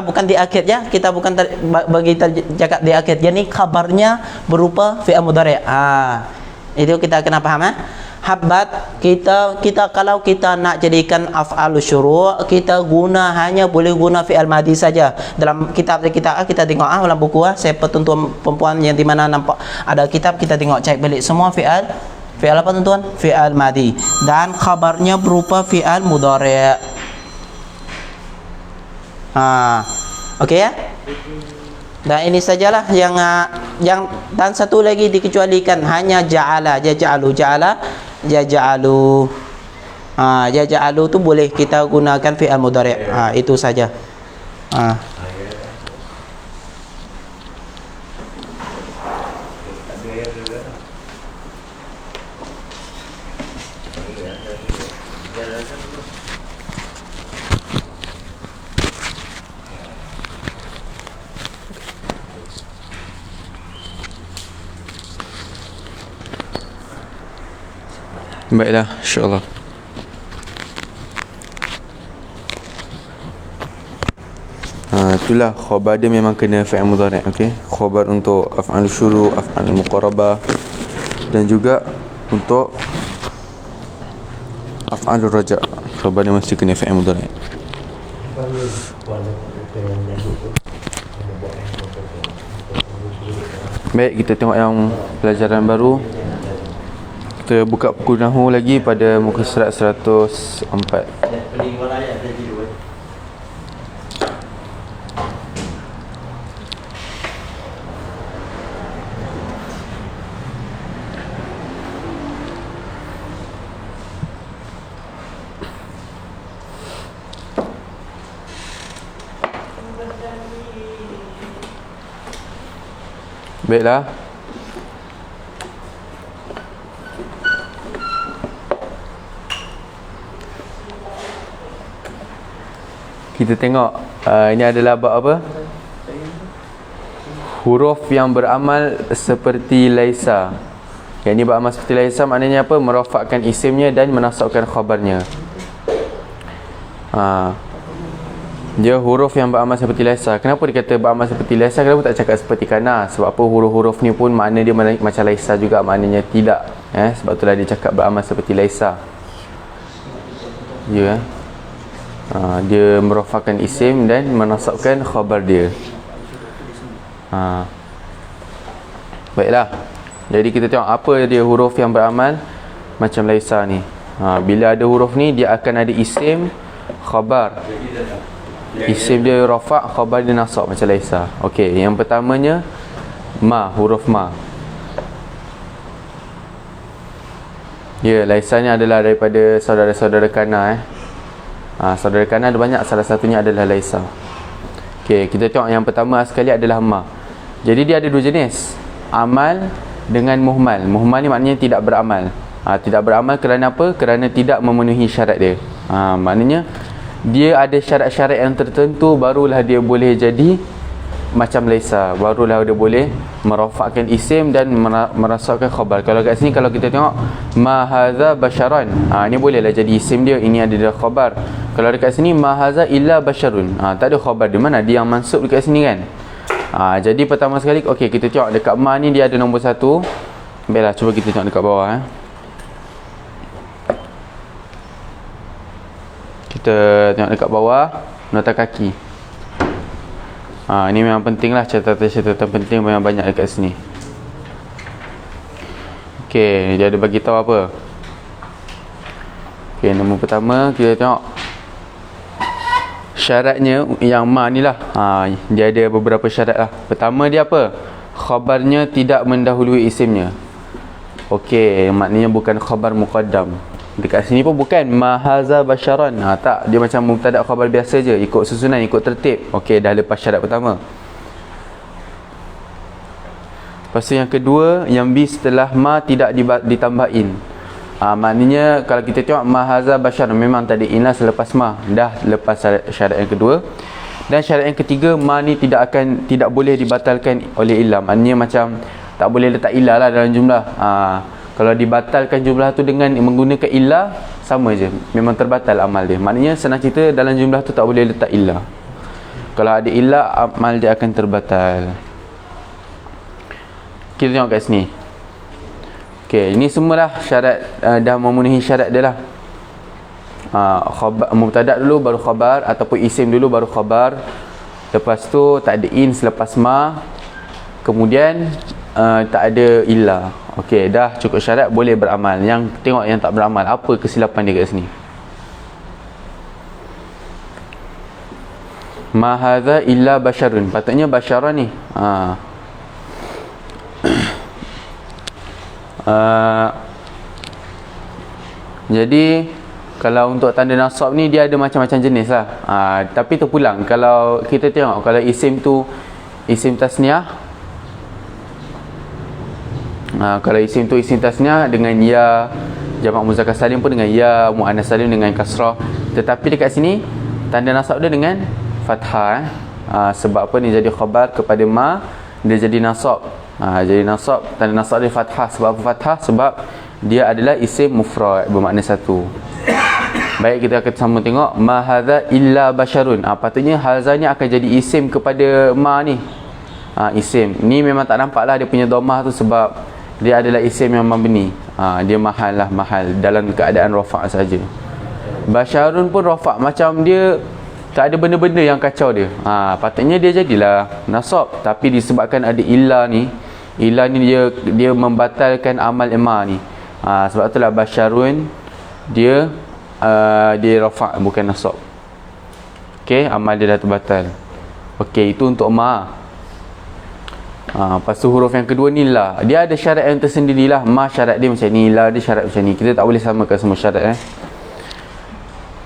Bukan di akhir ya. Kita bukan bagi cakap di akhir. Jadi kabarnya berupa fi'il mudhari'. Itu kita kena paham. Habbat kita kalau kita nak jadikan af'al syuru', kita hanya boleh guna fi'il madi saja. Dalam kitab kita tengok dalam buku saya petuntuan perempuan yang di mana nampak ada kitab, kita tengok cek balik semua fi'il apa tuan-tuan? Fi'il madi dan khabarnya berupa fi'il mudhari'. Okey ya? Dan ini sajalah yang dan satu lagi dikecualikan, hanya ja'alu tu boleh kita gunakan fi'il mudhari'. Itu saja. Baiklah, insyaAllah. Itulah khabar dia memang kena fi'il mudhari'. Okey, khabar untuk af'al syuru', af'al muqarabah dan juga untuk af'al raja'. Khabar dia mesti kena fi'il mudhari'. Baik, kita tengok yang pelajaran baru. Kita buka buku Nahwu lagi pada muka surat 104. Baiklah. Kita tengok ini adalah bab apa? Huruf yang beramal seperti laisa. Yang ini beramal seperti laisa maknanya apa? Merafakkan isimnya dan menasabkan khabarnya. Dia huruf yang beramal seperti laisa. Kenapa dia kata beramal seperti laisa? Kenapa tak cakap seperti kana? Sebab apa huruf-huruf ni pun makna dia macam laisa juga, maknanya tidak. Sebab itulah dia cakap beramal seperti laisa. Ya. Dia merofakkan isim dan menasabkan khabar dia. Baiklah. Jadi kita tengok apa dia huruf yang beramal macam laisa ni. Bila ada huruf ni dia akan ada isim, khabar. Isim dia rafa', khabar dia nasab macam laisa. Okey, yang pertamanya ma, huruf ma. Ya, laisa ni adalah daripada saudara-saudara kana. Saudara kana ada banyak, salah satunya adalah laisa. Okey, kita tengok yang pertama sekali adalah ma. Jadi dia ada dua jenis, amal dengan muhmal. Muhmal ni maknanya tidak beramal. Tidak beramal kerana apa? Kerana tidak memenuhi syarat dia. Maknanya dia ada syarat-syarat yang tertentu, barulah dia boleh jadi macam laisa, barulah dia boleh merafakkan isim dan merasakkan khabar. Kalau kat sini kalau kita tengok ma hadza basyaran, ni bolehlah jadi isim dia, ini adalah khabar. Kalau dekat sini ma hadza illa basyarun, tak ada khabar, di mana dia yang mansub dekat sini kan. Jadi pertama sekali okey, kita tengok dekat ma ni dia ada nombor 1. Baiklah, cuba kita tengok dekat bawah. Kita tengok dekat bawah nota kaki. Ini memang penting lah, catatan-catatan penting memang banyak dekat sini. Okey, dia ada bagi tahu apa. Okey, nombor pertama kita tengok syaratnya yang ma ni lah. Dia ada beberapa syarat lah. Pertama dia apa? Khabarnya tidak mendahului isimnya. Okey, maknanya bukan khabar muqaddam. Dekat sini pun bukan ma haza basyaran. Tak, dia macam mubtada khabar biasa je, ikut susunan, ikut tertib. Okey, dah lepas syarat pertama. Lepas tu yang kedua, yang bi setelah ma tidak ditambahin. Maknanya kalau kita tengok ma haza basyaran, memang tadi inlah selepas ma, dah lepas syarat yang kedua. Dan syarat yang ketiga, ma ni tidak boleh dibatalkan oleh ilah. Maknanya macam tak boleh letak ilah lah dalam jumlah. Kalau dibatalkan jumlah tu dengan menggunakan ilah, sama je, memang terbatal amal dia. Maknanya senang cerita, dalam jumlah tu tak boleh letak ilah. Kalau ada ilah, amal dia akan terbatal. Kita tengok kat sini. Okey, ini semualah syarat, dah memenuhi syarat dia lah. Khabar, mubtada dulu baru khabar, ataupun isim dulu baru khabar. Lepas tu tak ada in selepas ma. Kemudian tak ada ilah. Okey, dah cukup syarat, boleh beramal. Yang tengok yang tak beramal, apa kesilapan dia kat sini? Ma hadza illa basyarun. Patutnya basyaran ni. Jadi kalau untuk tanda nasab ni dia ada macam-macam jenis lah. Tapi terpulang, kalau kita tengok, kalau isim tu isim tasniah, kalau isim tu isim tasniah dengan ya, jamak muzakkar salim pun dengan ya, muannas salim dengan kasrah. Tetapi dekat sini tanda nasab dia dengan fathah. Sebab apa ni jadi khabar kepada ma, dia jadi nasab. Jadi nasab, tanda nasab dia fathah. Sebab apa fathah? Sebab dia adalah isim mufrad, bermakna satu. Baik, kita akan sama tengok ma hadza illa basyarun. Patutnya hadza ni akan jadi isim kepada ma ni. Isim ni memang tak nampak lah dia punya dhammah tu, sebab dia adalah isim yang mabni. Dia mahal lah, mahal dalam keadaan rafa' saja. Basyarun pun rafa', macam dia tak ada benda-benda yang kacau dia. Patutnya dia jadilah nasab, tapi disebabkan ada ilah ni dia membatalkan amal ma ni. Sebab itulah basyarun dia rafa' bukan nasab. Okey, amal dia dah terbatal. Okey, itu untuk ma. Lepas tu huruf yang kedua ni la. Dia ada syarat yang tersendiri lah. Ma syarat dia macam ni, la dia syarat macam ni. Kita tak boleh samakan semua syarat.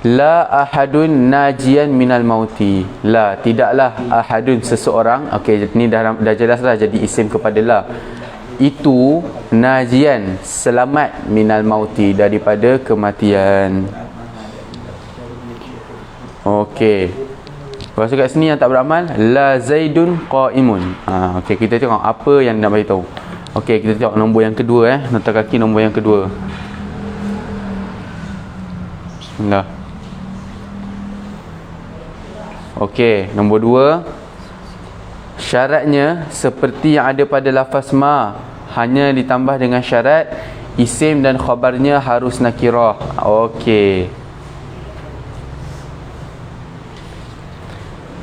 La ahadun najian minal mauti. La, tidaklah ahadun seseorang. Okey, ni dah jelas lah jadi isim kepada la. Itu najian, selamat, minal mauti, daripada kematian. Okey. Lepas tu kat sini yang tak beramal, la zaidun qaimun. Okey, kita tengok apa yang nak bagi tahu. Okey, kita tengok nombor yang kedua. Nota kaki nombor yang kedua. Bismillah. Okey, nombor 2, syaratnya seperti yang ada pada lafaz ma, hanya ditambah dengan syarat isim dan khabarnya harus nakirah. Okey.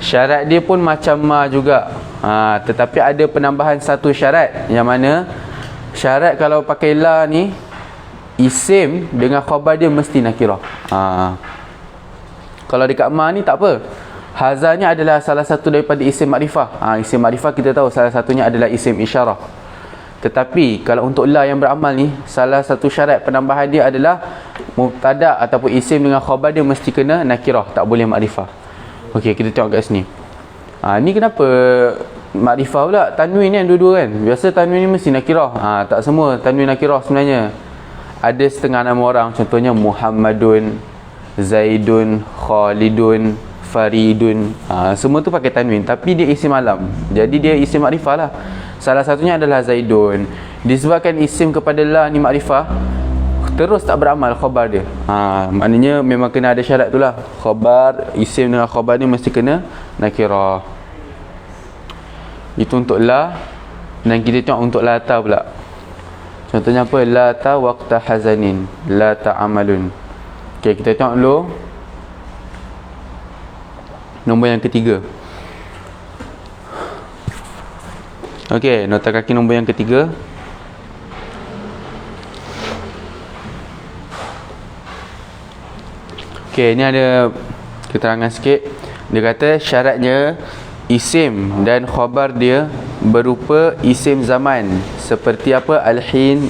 Syarat dia pun macam ma juga. Tetapi ada penambahan satu syarat, yang mana syarat kalau pakai la ni, isim dengan khabar dia mesti nakirah. Kalau dekat ma ni tak apa. Hazanya adalah salah satu daripada isim makrifah. Isim makrifah kita tahu salah satunya adalah isim isyarah. Tetapi kalau untuk la yang beramal ni, salah satu syarat penambahan dia adalah mubtada ataupun isim dengan khabar dia mesti kena nakirah, tak boleh makrifah. Okey, kita tengok kat sini. Ni kenapa makrifah pula? Tanwin kan dua-dua kan. Biasa tanwin ni mesti nakirah. Tak semua tanwin nakirah sebenarnya. Ada setengah nama orang, contohnya Muhammadun, Zaidun, Khalidun, Faridun. Semua tu pakai tanwin, tapi dia isim alam. Jadi dia isim makrifah lah. Salah satunya adalah Zaidun. Disebabkan isim kepada la ni makrifah, terus tak beramal khabar dia. Maknanya memang kena ada syarat tu lah. Khabar, isim dengan khabar ni mesti kena nakirah. Itu untuk la. Dan kita tengok untuk lata pula. Contohnya apa? Lata waqta hazanin, la ta'amalun. Okey, kita tengok dulu nombor yang ketiga. Okey, nota kaki nombor yang ketiga. Okey, ni ada keterangan sikit. Dia kata syaratnya isim dan khabar dia berupa isim zaman, seperti apa? Al-hin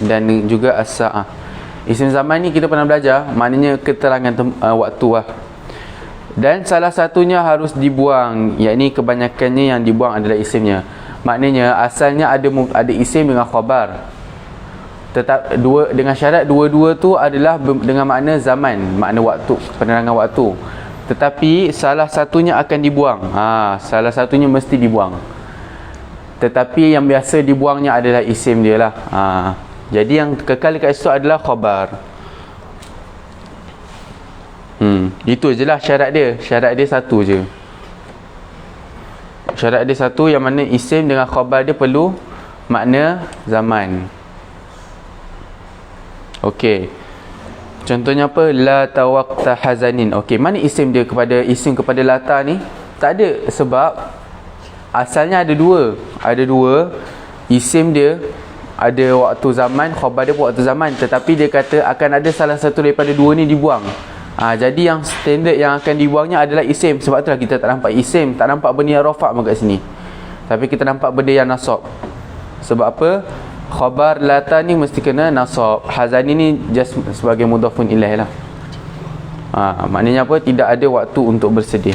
dan juga as-sa'ah. Isim zaman ni kita pernah belajar, maknanya keterangan waktu lah. Dan salah satunya harus dibuang, yakni kebanyakannya yang dibuang adalah isimnya. Maknanya asalnya ada isim dengan khabar, tetap dengan syarat dua-dua tu adalah dengan makna zaman, makna waktu, penerangan waktu. Tetapi salah satunya akan dibuang. Salah satunya mesti dibuang. Tetapi yang biasa dibuangnya adalah isim dia lah. Jadi yang kekal dekat situ adalah khabar. Itu je lah syarat dia. Syarat dia satu je. Syarat dia satu, yang mana isim dengan khabar dia perlu makna zaman. Okey. Contohnya apa? La tawaqta hazanin. Okey, mana isim dia kepada lata ni? Tak ada, sebab asalnya ada dua. Ada dua. Isim dia ada waktu zaman, khabar dia pun waktu zaman. Tetapi dia kata akan ada salah satu daripada dua ni dibuang. Jadi yang standard yang akan dibuangnya adalah isim. Sebab itulah kita tak nampak isim, tak nampak benda yang rafa' kat sini. Tapi kita nampak benda yang nasab. Sebab apa? Khabar lata ni mesti kena nasab. Hazani ni just sebagai mudhafun ilaih lah. Maknanya apa? Tidak ada waktu untuk bersedih.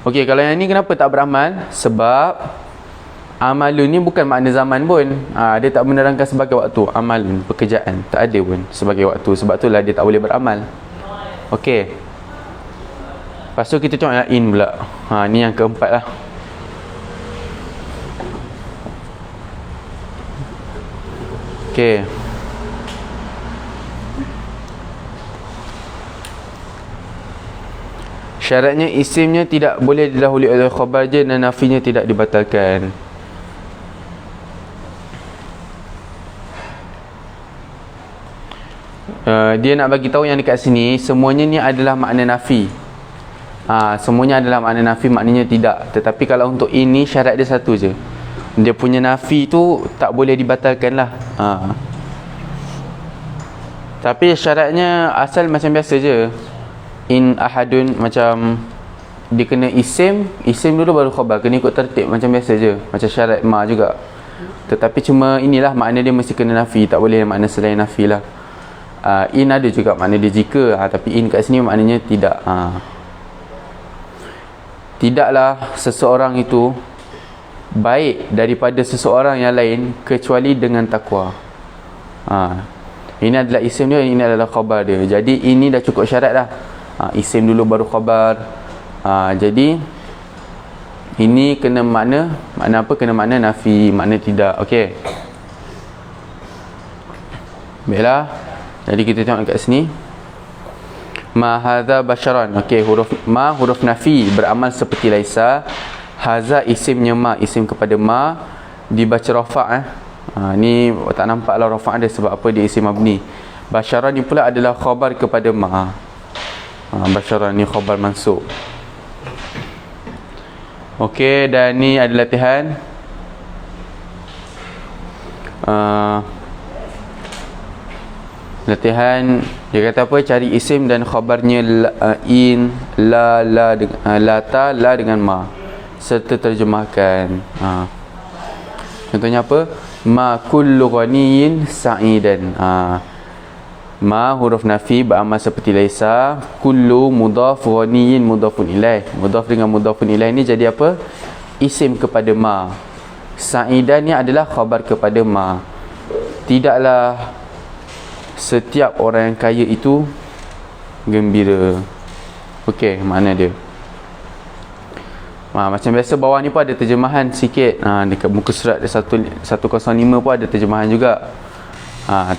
Okey, kalau yang ni kenapa tak beramal? Sebab amalun ni bukan makna zaman pun. Dia tak menerangkan sebagai waktu. Amalun, pekerjaan, tak ada pun sebagai waktu. Sebab itulah dia tak boleh beramal. Okey. Lepas tu kita tengok yang in pula. Ni yang keempat lah. Okey. Syaratnya isimnya tidak boleh didahului oleh khabar je, dan nafinya tidak dibatalkan. Dia nak bagi tahu yang dekat sini semuanya ni adalah makna nafi. Semuanya adalah makna nafi, maknanya tidak. Tetapi kalau untuk ini syarat dia satu je. Dia punya nafi tu tak boleh dibatalkan lah. Tapi syaratnya asal macam biasa je. In ahadun, macam dia kena isim dulu baru khabar, kena ikut tertib macam biasa je, macam syarat ma juga. Tetapi cuma inilah makna dia mesti kena nafi, tak boleh makna selain nafi lah. In ada juga makna dia jika, tapi in kat sini maknanya tidak. Tidaklah seseorang itu baik daripada seseorang yang lain kecuali dengan takwa. Ini adalah isim dia, ini adalah khabar dia. Jadi ini dah cukup syarat dah. Isim dulu baru khabar. Jadi ini kena makna apa? Kena makna nafi, makna tidak. Okey. Baiklah. Jadi kita tengok kat sini. Ma hadza basyaran. Okey, huruf ma huruf nafi, beramal seperti laisa. Haza isimnya ma, isim kepada ma, dibaca rafa'. Ni tak nampak lah rafa' dia sebab apa, dia isim mabni. Basyaran ni pula adalah khabar kepada ma. Basyaran ni khabar mansub. Okey, dan ni ada latihan. Latihan dia kata apa, cari isim dan khabarnya in, la, lata, la dengan ma, serta terjemahkan. Contohnya apa? Ma kullu ghaniyin sa'idan. Ma huruf nafi beramal seperti laisa. Kullu mudhaf, ghaniyin mudhafun ilaih. Mudhaf dengan mudhafun ilaih ni jadi apa? Isim kepada ma. Sa'idan ni adalah khabar kepada ma. Tidaklah setiap orang yang kaya itu gembira. Okey, mana dia? Macam biasa bawah ni pun ada terjemahan sikit. Dekat muka surat 105 pun ada terjemahan juga.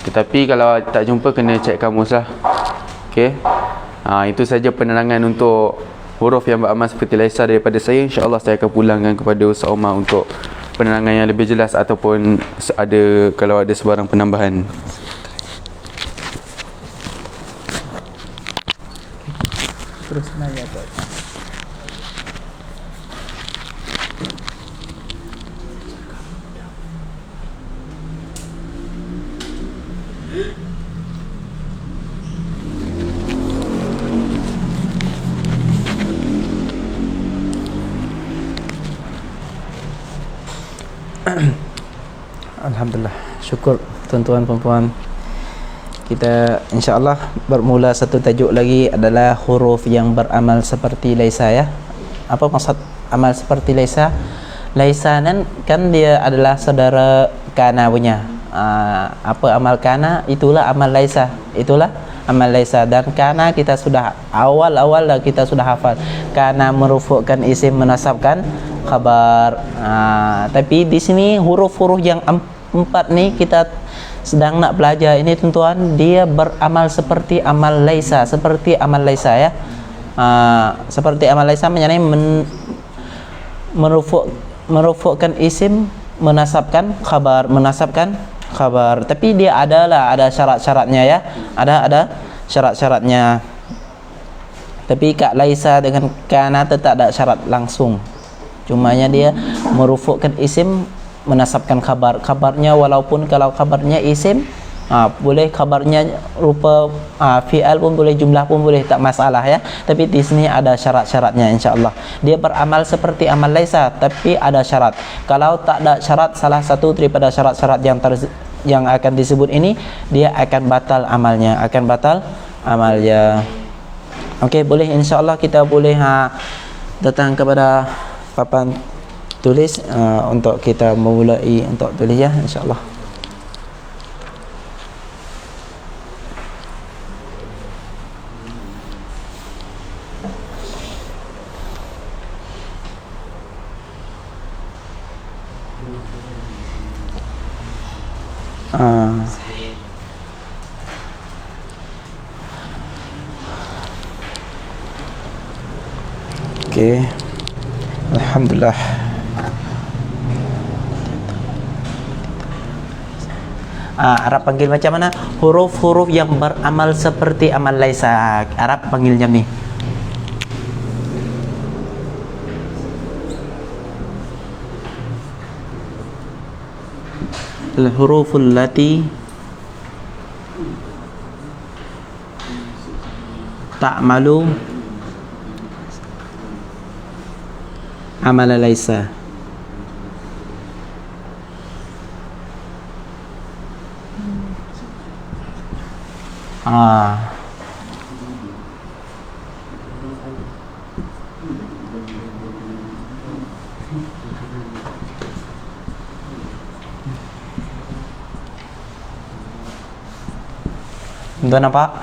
Tetapi kalau tak jumpa kena cek kamus lah. Okey. Itu saja penerangan untuk huruf yang beramal seperti laisa daripada saya. InsyaAllah saya akan pulangkan kepada Ustaz Omar untuk penerangan yang lebih jelas ataupun kalau ada sebarang penambahan. Terus nanya tu. Alhamdulillah, syukur tuan-tuan puan-puan. Kita insya-Allah bermula satu tajuk lagi adalah huruf yang beramal seperti laisa ya. Apa maksud amal seperti laisa? Laisa kan dia adalah saudara kana punya. Apa amal kana, itulah amal laisa. Itulah amal laisa. Dan kana kita sudah awal-awal kita sudah hafal. Kana merufukkan isim, menasabkan khabar. Tapi di sini huruf-huruf yang empat ni kita sedang nak belajar ini tuan-tuan, dia beramal seperti amal laisa, seperti amal laisa ya. Seperti amal laisa mengenai merufukkan isim, menasabkan khabar. Tapi dia ada syarat-syaratnya ya. Ada syarat-syaratnya. Tapi kat laisa dengan kana tak ada syarat langsung. Cumanya dia merufukkan isim, menasabkan kabarnya, walaupun kalau kabarnya isim boleh, kabarnya rupa fi'al pun boleh, jumlah pun boleh, tak masalah ya. Tapi di sini ada syarat-syaratnya insya-Allah. Dia beramal seperti amal laisa tapi ada syarat. Kalau tak ada syarat, salah satu daripada syarat-syarat yang akan disebut ini, dia akan batal amalnya, Okey, boleh insya-Allah kita boleh datang kepada papan tulis untuk kita memulai untuk tulis ya, insya-Allah. Okey. Alhamdulillah. Arab panggil macam mana? Huruf-huruf yang beramal seperti amal laisa. Arab panggil macam ni. Al-huruful lati ta'malu amal laisa. Tuan nampak?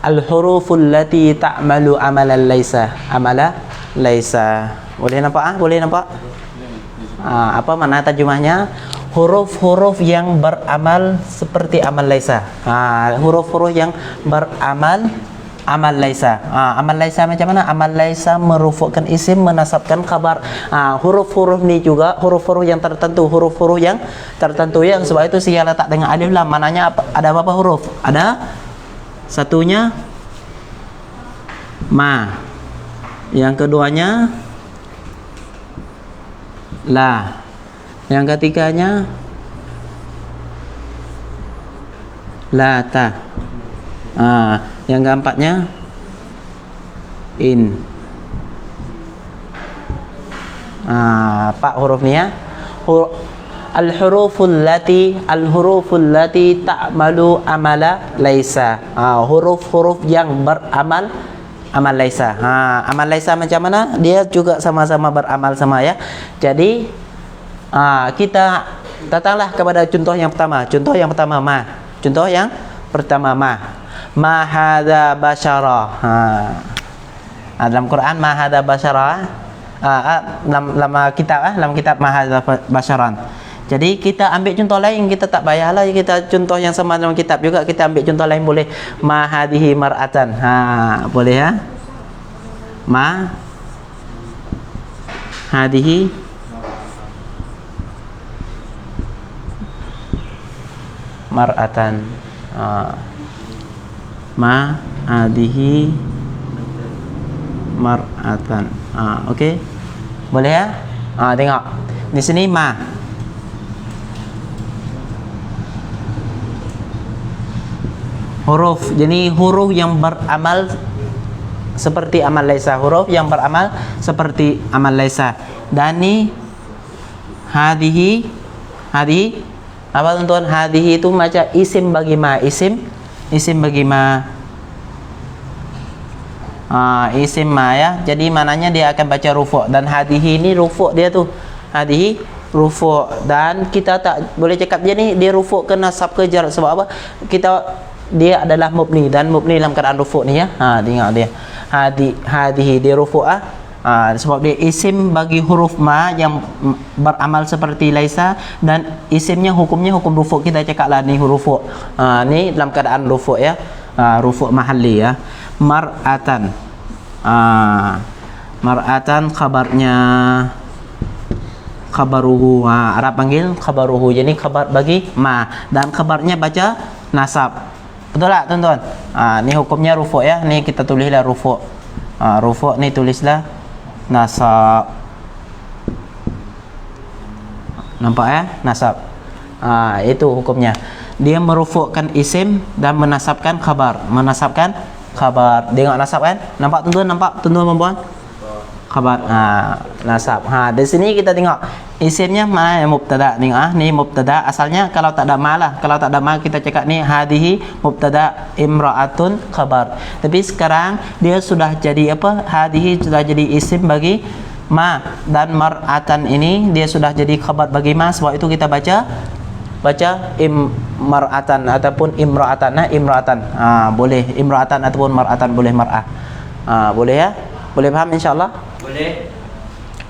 Al-huruful lati ta'malu amalan laisa. Amala laisa. Boleh nampak? Boleh nampak? Apa makna terjemahnya? Huruf-huruf yang beramal seperti amal laisa. Huruf-huruf yang beramal amal laisa. Amal laisa macam mana? Amal laisa merufukkan isim, menasabkan khabar. Huruf-huruf ni juga huruf-huruf yang tertentu, huruf-huruf yang tertentu yang sebab itu saya letak dengan alif lam. Maknanya ada berapa huruf? Ada satunya ma. Yang keduanya la. Yang ketiganya la ta. Yang keempatnya in. Empat huruf ni ya. Al-huruful lati ta'malu amala laisa. Huruf-huruf yang beramal amal laisa. Amal laisa macam mana? Dia juga sama-sama beramal sama ya. Jadi kita datanglah kepada contoh yang pertama. Contoh yang pertama ma. Contoh yang pertama ma. Ma hadza basyara. Dalam Quran ma hadza basyara. Dalam kitab ma hadza basyaran. Jadi kita ambil contoh lain, kita tak payahlah kita contoh yang sama dalam kitab juga, kita ambil contoh lain boleh. Ma hadhihi mar'atan. Boleh ya? Ma hadhihi mar'atan. Ma hadhihi mar'atan. Okey. Boleh ya? Tengok. Di sini ma. Huruf. Jadi huruf yang beramal seperti amal laisa, huruf yang beramal seperti amal laisa. Dan ni hadhihi apa tuan-tuan? Hadhihi itu macam isim bagi ma. Isim bagi ma. Isim ma ya. Jadi maknanya dia akan baca rufu'. Dan hadhihi ni rufu' dia tu. Hadhihi rufu'. Dan kita tak boleh cakap dia ni dia rufu' ke nasab ke jar. Sebab apa? Dia adalah mubni. Dan mubni dalam keadaan rufu' ni ya. Tengok dia. Hadhihi dia rufu' sebab dia isim bagi huruf ma yang beramal seperti laisa, dan isimnya hukumnya hukum rufu'. Kita cakaplah ni huruf rufu'. Ni dalam keadaan rufu' ya. Rufu' mahalli ya. Mar'atan. Mar'atan khabarnya khabaruhu. Arab panggil khabaruhu. Jadi khabar bagi ma, dan khabarnya baca nasab. Betul tak tuan-tuan? Ni hukumnya rufu' ya. Ni kita tulislah rufu'. Rufu' ni tulislah nasab. Nampak ya? Nasab. Itu hukumnya. Dia merufukkan isim dan menasabkan khabar. Menasabkan khabar. Tengok nasab kan? Nampak tuan-tuan? Nampak tuan-tuan perempuan? Khabar. Nasab. Di sini kita tengok isimnya mana yang mubtada. Tengok ni mubtada. Asalnya kalau tak ada ma lah. Kalau tak ada ma kita cakap ni hadhihi mubtada, imra'atun khabar. Tapi sekarang dia sudah jadi apa? Hadhihi sudah jadi isim bagi ma, dan mar'atan ini dia sudah jadi khabar bagi ma. Sebab itu kita baca mar'atan ataupun imra'atan. Imra'atan. Boleh imra'atan ataupun mar'atan, boleh mar'ah. Boleh ya? Boleh faham insya-Allah? Boleh.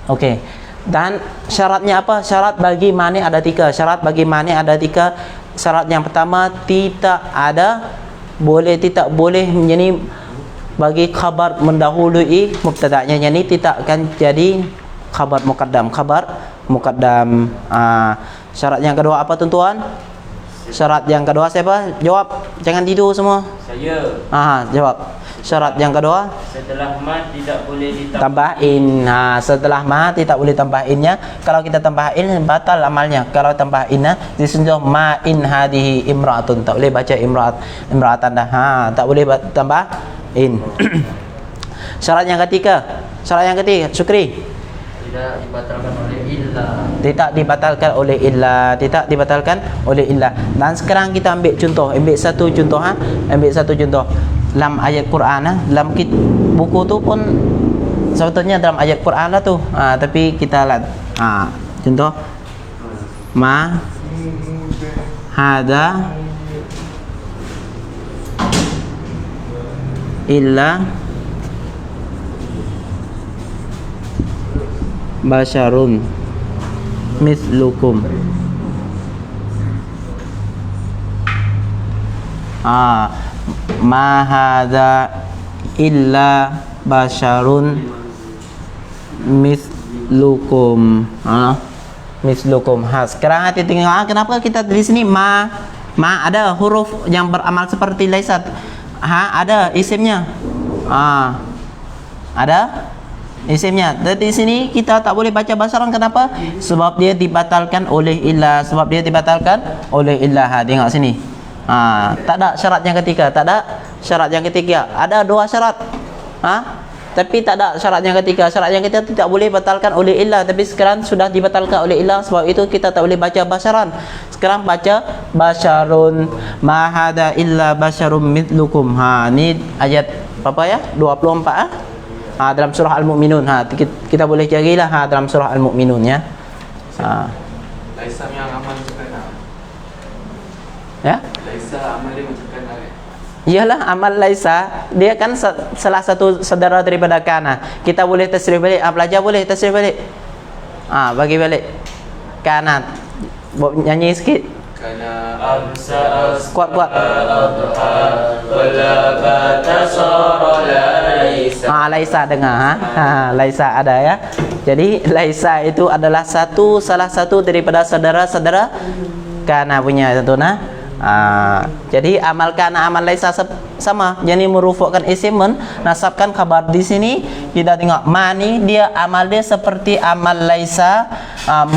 Okey. Dan syaratnya apa? Syarat bagi ma ni ada 3. Syarat bagi ma ni ada 3. Syarat yang pertama tidak boleh menjadi bagi khabar mendahului mubtada'nya. Yang ni tidak akan jadi khabar muqaddam. Syarat yang kedua apa tuan-tuan? Syarat yang kedua siapa? Jawab. Jangan tidur semua. Saya. Jawab. Syarat yang kedua, setelah ma tidak boleh tambahin. Setelah ma tidak boleh tambahinnya. Kalau kita tambahin batal amalnya. Kalau tambahinnya disentuh ma in hadhihi imra'atun. Tak boleh baca imra'atan dah. Tak boleh tambahin. Syarat yang ketiga. Syukri. tidak dibatalkan oleh illa. Tidak dibatalkan oleh illa. Dan sekarang kita ambil contoh. Ambil satu contoh. Dalam ayat Quran dalam buku tu pun sebetulnya dalam ayat Quran lah tu. Tapi kita lihat contoh ma hada illa basyarun mislukum. Ma hadza illa basyarun mislukum. Mislukum. Sekarang hati tengok kenapa kita di sini ma ada huruf yang beramal seperti laisa. Ada isimnya. Ada isimnya. Dan di sini kita tak boleh baca basaran. Kenapa? Sebab dia dibatalkan oleh illa. Sebab dia dibatalkan oleh illa. Tengok sini. Tak ada syarat yang ketiga. Tak ada syarat yang ketiga. Ada dua syarat. Tapi tak ada syarat yang ketiga. Syarat yang ketiga tidak boleh batalkan oleh illa. Tapi sekarang sudah dibatalkan oleh illa. Sebab itu kita tak boleh baca basaran. Sekarang baca basyarun ma hada illa basyarum mithlukum. Ni ayat apa ya? 24 dalam surah Al-Mu'minun. Kita boleh carilah dalam surah Al-Mu'minun ya. Laisa yang amal macam Ya? Laisa amal dia macam kana. Iyalah amal laisa, dia kan salah satu saudara daripada kana. Kita boleh tasrif balik. Belajar boleh tasrif balik. Bagi balik. Kana. Nyanyi sikit. Kana amsa Kuat-kuat. wala batasara laisa. Laisa dengar laisa ada ya. Jadi laisa itu adalah salah satu daripada saudara-saudara kana punya tentu jadi amal kana amal laisa sama. Jadi merufukkan isim menasabkan khabar. Di sini kita tengok ma ni dia amal dia seperti amal laisa,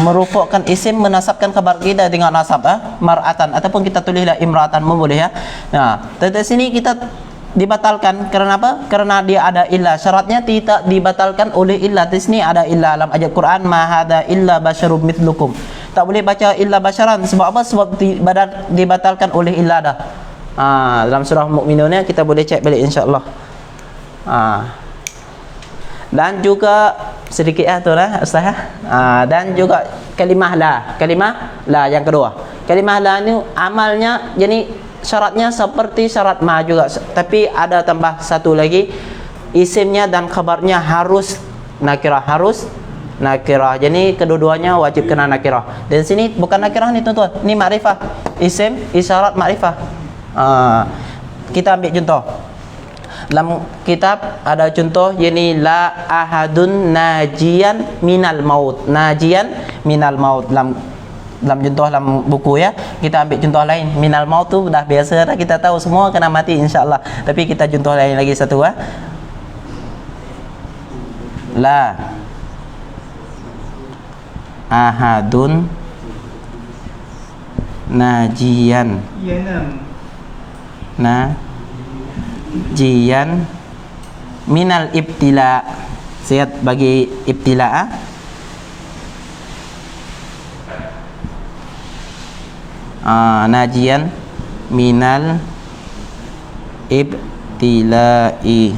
merufukkan isim menasabkan khabar. Kita tengok nasab mar'atan ataupun kita tulislah imra'atan pun boleh ya. Dari sini kita dibatalkan kerana apa? Kerana dia ada illa. Syaratnya tidak dibatalkan oleh illa. Di sini ada illa dalam ayat Quran ma hada illa basyarum mithlukum. Tak boleh baca illa basyaran. Sebab apa? Sebab dibatalkan oleh illa dah. Dalam surah Mu'minun kita boleh cek balik insya-Allah. Dan juga sedikit tu lah Ustaz. Dan juga kalimah la yang kedua. Kalimah la ni amalnya jadi syaratnya seperti syarat ma juga. Tapi ada tambah satu lagi, isimnya dan khabarnya harus nakirah, nakirah. Jadi kedua-duanya wajib kena nakirah. Dan sini bukan nakirah ni tuan-tuan. Ni makrifah. Isim isyarat makrifah. Kita ambil contoh. Dalam kitab ada contoh yakni la ahadun najian minal maut. Najian minal maut. Dalam contoh dalam buku ya. Kita ambil contoh lain. Minal maut tu dah biasa dah, kita tahu semua kena mati insya-Allah. Tapi kita contoh lain lagi satu La ahadun najian minal ibtila. Siap bagi ibtila najian minal ibtilai.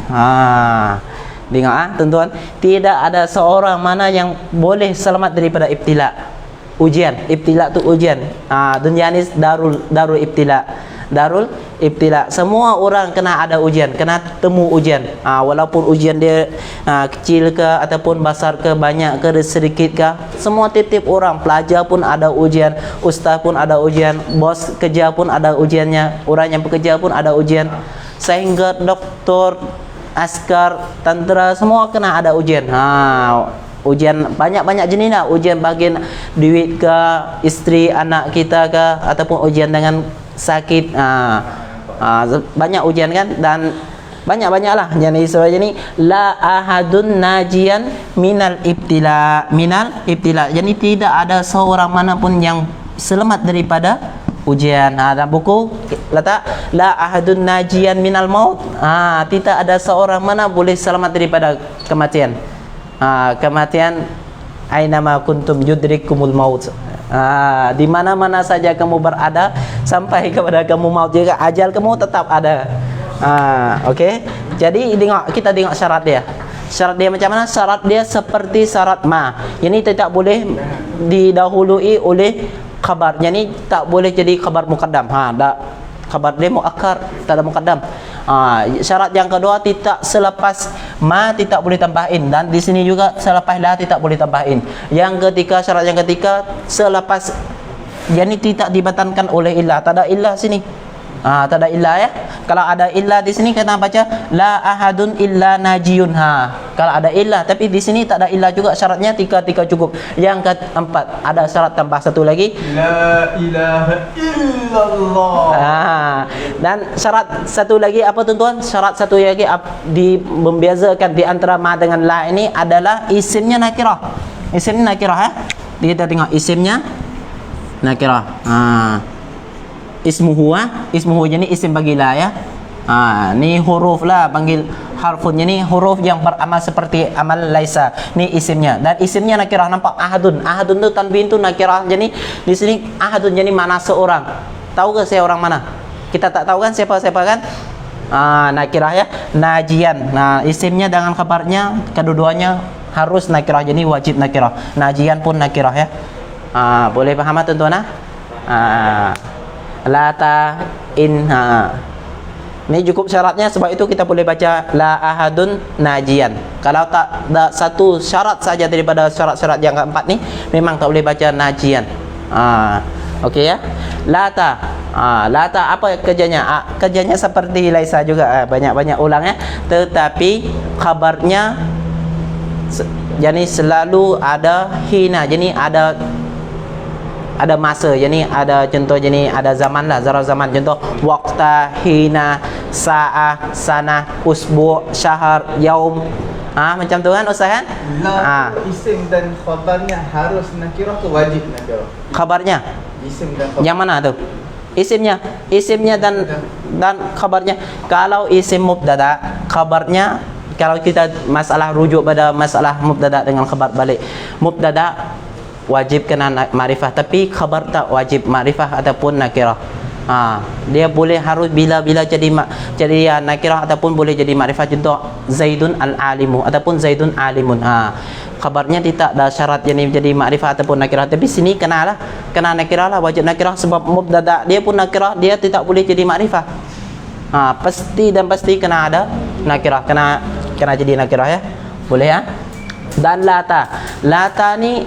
Dengar tuan-tuan, tidak ada seorang mana yang boleh selamat daripada ibtila. Ujian, ibtila tu ujian. Dunia ni darul ibtila. Darul ibtila. Semua orang kena ada ujian, kena temu ujian. Walaupun ujian dia kecil ke ataupun besar ke, banyak ke, sedikit ke, semua tiap orang. Pelajar pun ada ujian, ustaz pun ada ujian, bos kerja pun ada ujiannya, orang yang bekerja pun ada ujian. Sehingga doktor, askar, tentera semua kena ada ujian. Ujian banyak-banyak jenis lah. Ujian bagian duit ke, isteri, anak kita ke, ataupun ujian dengan sakit. Banyak ujian kan. Dan banyak-banyak lah. Jadi sebab ni la ahadun najian minal ibtila. Minal ibtila. Jadi tidak ada seorang mana pun yang selamat daripada ujian. Dalam buku letak la ahadun najian minal maut. Tidak ada seorang mana boleh selamat daripada kematian. Kematian ainama kuntum yudrikumul maut. Di mana-mana saja kamu berada, sampai kepada kamu maut juga, ajal kamu tetap ada. Okey. Jadi kita tengok syarat dia. Syarat dia macam mana? Syarat dia seperti syarat ma. Ini tidak boleh didahului oleh khabar. Jadi tak boleh jadi khabar muqaddam. Khabar dia muakkar, tak ada muqaddam. Syarat yang kedua, tidak selepas ma tidak boleh tambahin, dan di sini juga selepas la tidak boleh tambahin. Yang ketiga, syarat yang ketiga, selepas yani tidak dibatalkan oleh illah. Tak ada illah sini. Tak ada illa ya. Kalau ada illa di sini kita baca la ahadun illa najiyun. Kalau ada illa, tapi di sini tak ada illa juga, syaratnya tiga cukup. Yang keempat ada syarat tambah satu lagi, La ilaha illallah. Dan syarat satu lagi apa tuan-tuan? Syarat satu lagi membezakan di antara ma dengan la ini adalah isimnya nakirah. Isimnya nakirah ya. Kita tengok isimnya nakirah. Ismuhu jadi isim bagi la ya. Ni huruf lah, panggil harfunnya ni huruf yang beramal seperti amal laisa. Ni isimnya, dan isimnya nakirah. Nampak ahadun tu tanwin tu nakirah. Jadi di sini ahadun jadi mana seorang. Tahu ke saya orang mana? Kita tak tahu kan siapa kan? Nakirah ya. Najian. Isimnya dengan khabarnya kedua-duanya harus nakirah, jadi wajib nakirah. Najian pun nakirah ya. Boleh paham tuan-tuan? Lata ini cukup syaratnya, sebab itu kita boleh baca la ahadun najian. Kalau tak ada satu syarat saja daripada syarat-syarat yang keempat ni, memang tak boleh baca najian. Okey ya. Lata. Lata apa kerjanya? Kerjanya seperti laisa juga. Banyak-banyak ulang ya. Tetapi khabarnya jadi selalu ada hina. Jadi ada masa, jadi ada contoh, jadi ada zaman lah, zaraf zaman. Contoh waqta, hina, sa'ah, sana, usbu', syahr, yaum. Macam tu kan Ustaz kan? Isim dan khabarnya harus nakirah ke wajib nakirah? Khabarnya Isim dan khabar. yang mana tu? Isimnya dan khabarnya. Kalau isim mubtada, khabarnya, kalau kita masalah rujuk pada masalah mubtada dengan khabar balik, mubtada wajib kena ma'rifah, tapi khabar tak wajib ma'rifah ataupun nakirah. Dia boleh harus bila-bila jadi nakirah ataupun boleh jadi ma'rifah. Contoh Zaidun al-alimu ataupun Zaidun alimun. Khabarnya tidak ada syarat jadi ma'rifah ataupun nakirah, tapi sini kena nakirah lah, wajib nakirah, sebab mubtada dia pun nakirah, dia tidak boleh jadi ma'rifah. Pasti kena ada nakirah, kena jadi nakirah ya. Boleh ya. Dan lata ni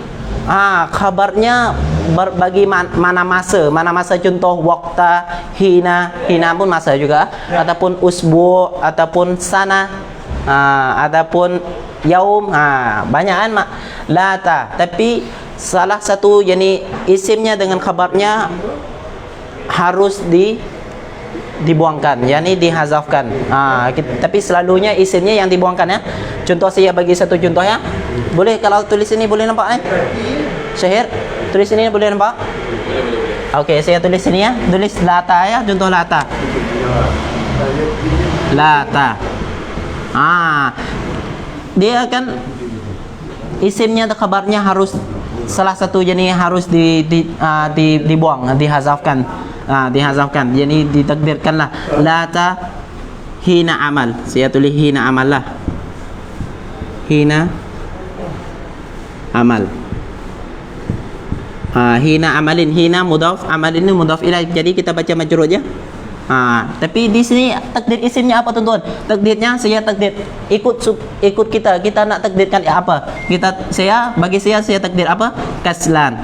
khabarnya berbagi mana masa. Contoh waqta, hina pun masa juga, ataupun usbu, ataupun sana, ataupun yaum. Banyak kan lata, tapi salah satu yani isimnya dengan khabarnya harus dibuangkan, yakni dihazafkan. Tapi selalunya isimnya yang dibuangkan ya. Contoh saya bagi satu contoh ya. Boleh kalau tulis ini boleh nampak Syahir, tulis ini boleh nampak? Okey, saya tulis sini ya. Tulis lata ya, contoh lata. Dia akan isimnya atau khabarnya harus salah satu jadi harus dibuang, dihazafkan. Dihazafkan, jadi ditakdirkanlah lata hina amal. Saya tulis hina amal lah. Hina amal. Hina amalin, hina mudhaf, amalin ini mudhaf ilaih. Jadi kita baca majrur je. Tapi di sini takdir isimnya apa tuan-tuan? Takdirnya saya takdir ikut kita nak takdirkan apa? Bagi saya takdir apa? Kaslan.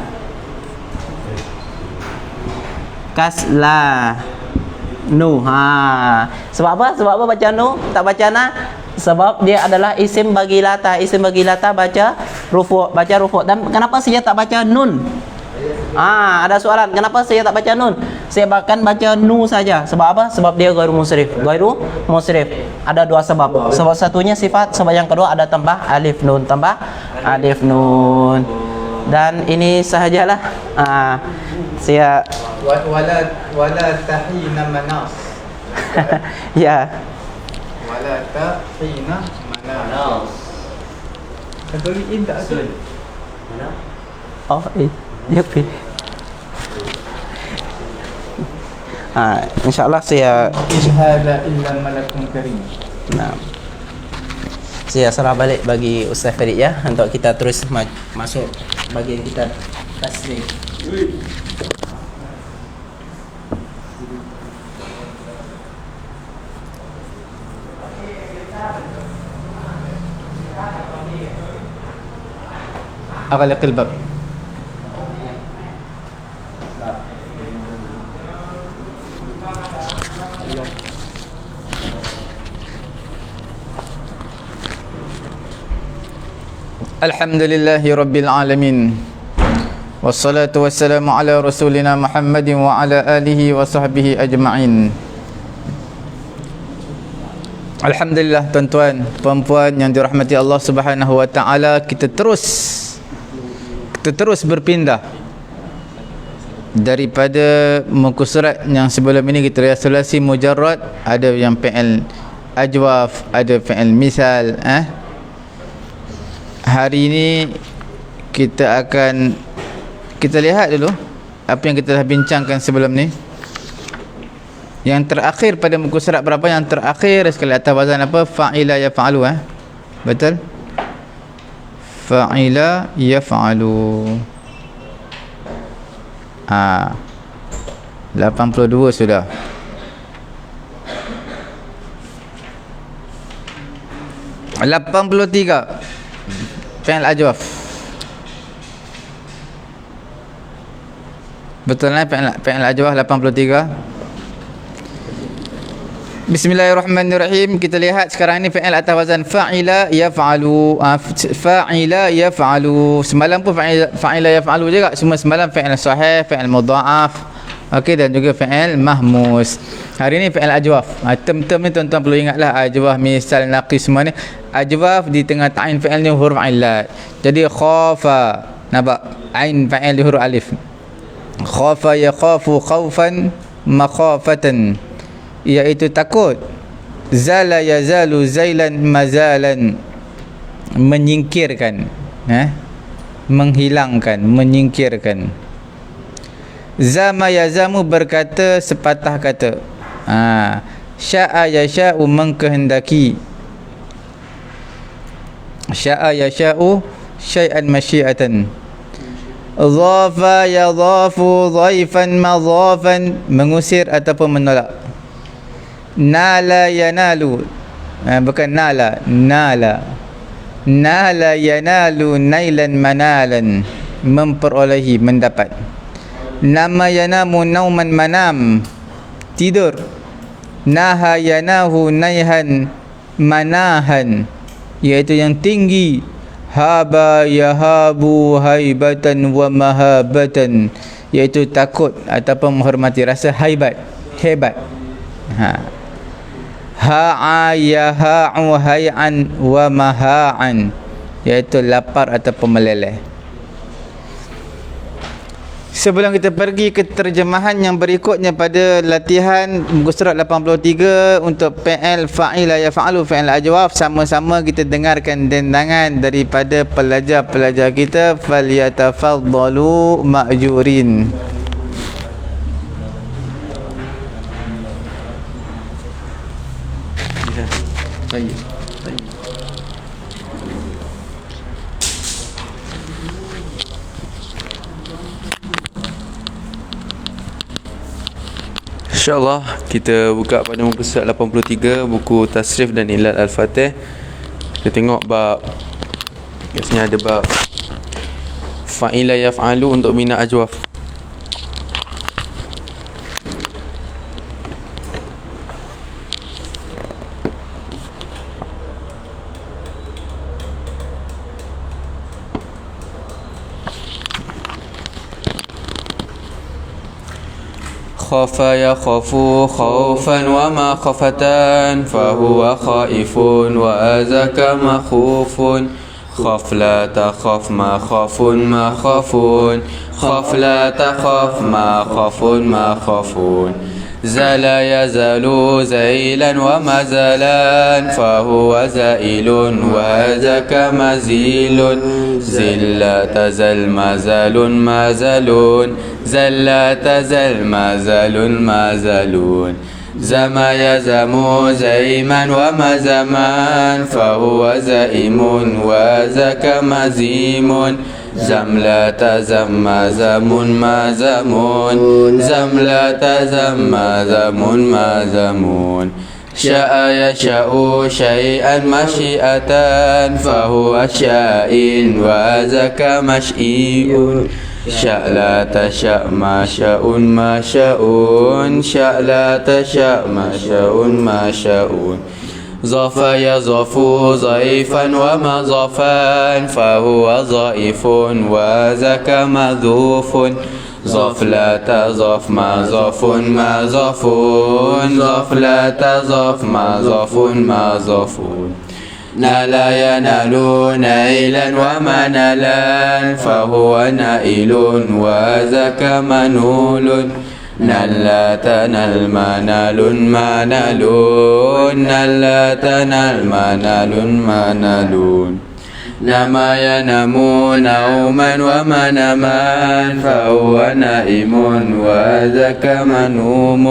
Nu. Sebab apa baca nu, tak baca na? Sebab dia adalah isim bagi lata. Isim bagi lata baca rufu'. Dan kenapa saya tak baca nun? Ada soalan, kenapa saya tak baca nun? Saya bahkan baca nu saja. Sebab apa? Sebab dia ghairu musrif. Ada dua sebab. Sebab satunya sifat, sebab yang kedua ada tambah alif nun. Dan ini sahajalah. Saya wala tahina manas. ya. Wala tahina manas. Katuliin tak ada. Dia pi. InsyaAllah saya hada illa malakun karim. Saya serah balik bagi Ustaz Farid ya, untuk kita terus masuk bagian kita tasrif. أغلق الباب. Alhamdulillahi Rabbil Alamin. Wassalatu wassalamu ala rasulina Muhammadin wa ala alihi wa sahbihi ajma'in. Alhamdulillah tuan-tuan, puan-puan yang dirahmati Allah Subhanahu wa taala, kita terus berpindah daripada muka surat yang sebelum ini kita lihat sulasi mujarrad, ada yang fi'il ajwaf, ada fi'il misal. Hari ini kita lihat dulu apa yang kita dah bincangkan sebelum ni. Yang terakhir pada muka surat berapa? Yang terakhir sekali atas wazan apa? Fa'ila yaf'alu. Betul? Fa'ila yaf'alu. 82 sudah. $83 fi'il ajwaf. Betul lah fi'il ajwaf 83. Bismillahirrahmanirrahim. Kita lihat sekarang ni fi'il atas wazan fa'ila yaf'alu. Fa'ila yaf'alu. Semalam pun fa'ila yaf'alu juga. Semua semalam fi'il sahih, fi'il mudha'af. Okey, dan juga fi'il mahmus. Hari ni fi'il ajwaf. Term-term ni tuan-tuan perlu ingatlah, ajwaf, misal, naqis, semua ni. Ajwaf di tengah ta'in fi'il ni huruf illat. Jadi khafa, nampak? Ain fa'il di huruf alif. Khafa yakhafu khawfan makhafatan, iaitu takut. Zala yazalu zailan mazalan, menyingkirkan, menghilangkan, menyingkirkan. Zama yazamu, berkata, sepatah kata. Sya'a yasha'u, mengkehendaki. Sya'a yasha'u syai'an masyiatan. Dhafa yadhafu dhaifan madhafan, mengusir ataupun menolak. Nala yanalu, bukan nala, nala. Nala yanalu nailan manalan, memperolehi, mendapat. Nama yanamu nauman manam, tidur. Naha yanahu naihan manahan, iaitu yang tinggi. Haba yahabu haibatan wa mahabatan, iaitu takut ataupun menghormati, rasa haibat, hebat. Ha'a yaha'u hay'an wa maha'an, iaitu lapar ataupun meleleh. Sebelum kita pergi ke terjemahan yang berikutnya pada latihan muka surat 83 untuk fi'il fa'ila yaf'alu, fi'il ajwaf, sama-sama kita dengarkan dendangan daripada pelajar-pelajar kita. Falyatafaddalu ma'jurin. InsyaAllah kita buka pada muka surat 83, buku Tasrif dan Ilal Al-Fatih. Kita tengok bab, biasanya ada bab fa'ila yaf'alu untuk bina ajwaf. Khafa yakhafu khawfan wa ma khafatan, fahuwa khaifun wa azaka makhufun. Khaf la takhaf ma khafun ma khafun, khaf la takhaf ma khafun ma khafun. Zala yazalu zailan wa mazalan, fahuwa zailun wa azaka mazilun. Zilla tazal mazalun mazalun, zalla tazal mazalun mazalun. Zama yazamu zaiman wa mazaman, fahuwa zaimun wa zaka mazimun. Zamla tazam mazamun mazamun, zamla tazam mazamun mazamun. Sya'a yasha'u syai'an masyiatan, fahuwa sya'in wa zaka masyi'un. Sya'la tasya' ma sya'un ma sya'un, sya'la tasya' ma sya'un ma sya'un. ظف يظف ضيفا ومظفا فهو ضائف وذاك مذوف ظف لا تظف مظف مظف ظف لا تظف مظف مظف نالا ينال نيلا ومنالا فهو نائل وذاك منول نلا تنال منال منالون نلا تنال منال منالون نما ينام نوما ومناما فهو نائم وذاك منوم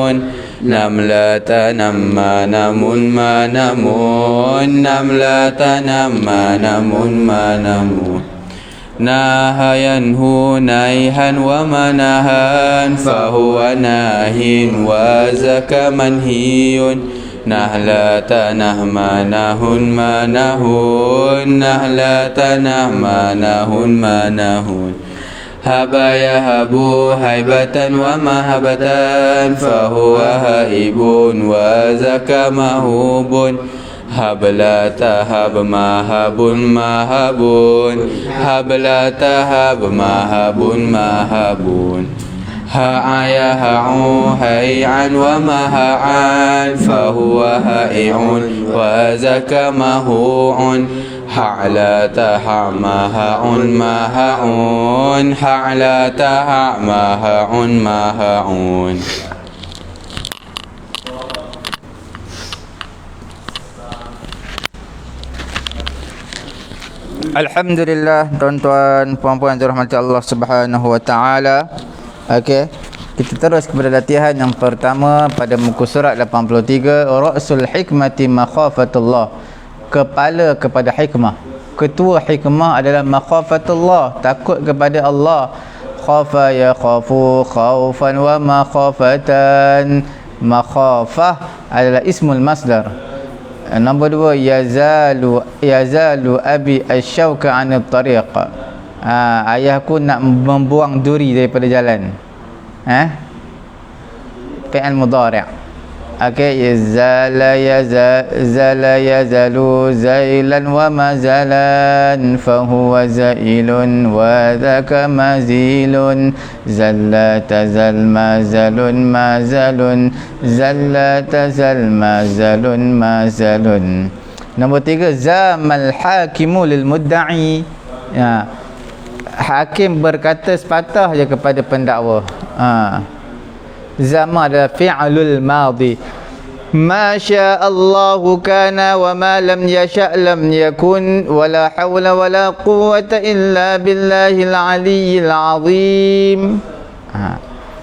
نم لا تنم ما نم ما نمون نم لا تنم ما نم ما نمون ناها ينهو نيها ومنها فهو ناه وذاك منهي نهلا تنه ما نهن ما نهون نهلا تنه ما نهن ما نهون هبا يهب هيبة ومهبة فهو هائب وذاك مهوب هب لا تهب مهب مهبون هب لا تهب مهب مهبون هاعي هاعو هيعا ومهعا فهو هائع وذاك مهوع حعلا تهع مهع مهعون حعلا تهع مهع مهعون. Alhamdulillah, tuan-tuan, puan-puan yang dirahmati Allah Subhanahu wa taala. Okey. Kita terus kepada latihan yang pertama pada muka surat 83, Ra'sul hikmati makhafatullah. Kepala kepada hikmah. Ketua hikmah adalah makhafatullah, takut kepada Allah. Khafa ya khafu khaufan wa makhafatan. Makhafah adalah ismul masdar. Nombor 2, yazalu abi asyauka 'anil tariq. Ayahku nak membuang duri daripada jalan. Fi'il mudhari'. Okey, zala yazalu zailan wa mazalan fahuwa zailun wa dhaka mazilun zalla tazal mazalun mazalun zalla tazal mazalun mazalun. Nombor 3, zamal hakimu lil mudda'i. Hakim berkata sepatah je kepada pendakwa. Zama adalah fi'lul madhi. Ma sya'allahu kana wa ma lam yasha' lam yakun wa la hawla wa la quwwata illa billahil aliyyil azim.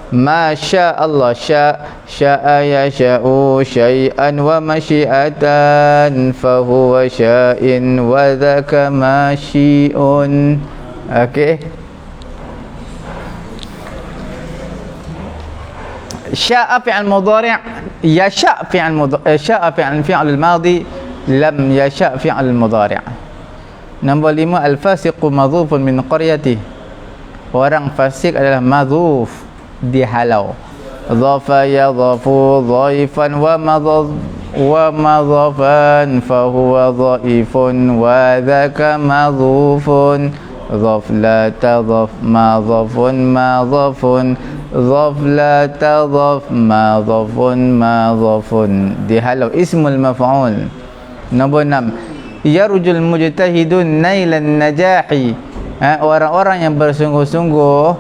Ma sya'allah sya'a yasha'u syai'an wa masyi'atan fahuwa sya'in wa dhaka masyi'un. Okey. Sya'a fi'al mudhari', yasha' fi'al mudhari', sya'a fi'al al-madhi, lam yasha' fi'al mudhari'. Nombor 5, al-fasiqu madhufun min qaryati. Orang fasik adalah madhuf, dihalau. Dhafa yadhafu dhaifan wa madhafan fahuwa dhaifun wa dhaka madhufun. Dhaf la tadhaf madhafun madhafun dhaf la tadhaf madhafun madhafun. Dihalau, ismul maf'ul. Nombor 6, yarjul mujtahidun nailan najahi. Orang-orang yang bersungguh-sungguh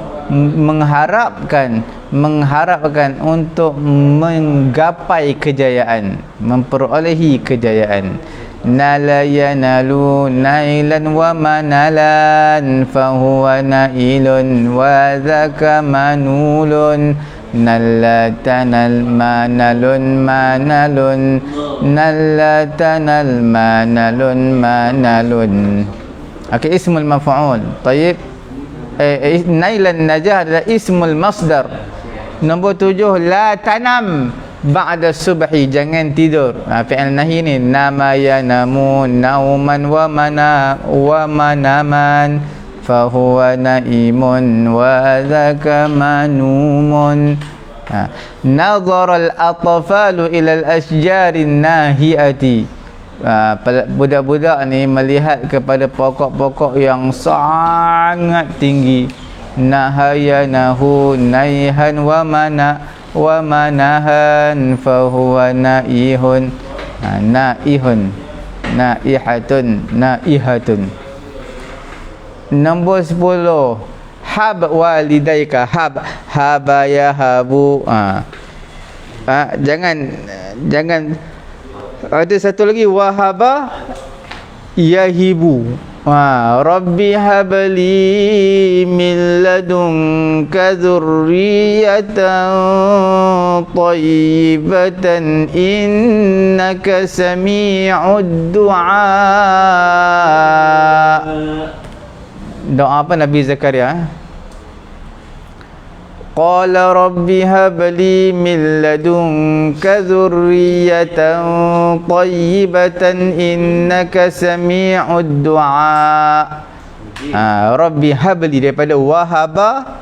mengharapkan untuk menggapai kejayaan, memperolehi kejayaan. Nala yanalu nailan wa manalan fahuwa nailun wa dhaka manulun nalla tanal manalun manalun nalla tanal manalun manalun. Okey, ismul maf'ul. Tayyib. Nailan najah adalah ismul masdar. Nombor 7, la tanam ba'da subhi, jangan tidur. Fi'il nahi ni, nama yanamu nauman wa manaman fahuwa naimun wa dhaka manumun. Nadhara al-atfalu ila al-ashjari nahiati. budak-budak ni melihat kepada pokok-pokok yang sangat tinggi. Nahayanahu naihan wa manahan fahuwa naihun. Naihatun. Nombor 10, hab walidaika. Haba yahabu. Jangan ada satu lagi, wahaba yahibu. Rabbi habli min ladunka dzurriyyatan thayyibatan innaka sami'ud du'a. Doa apa Nabi Zakaria? Qala rabbi habli min ladunka dzurriyyatan thayyibatan innaka sami'ud du'a. Rabbi habli daripada wahaba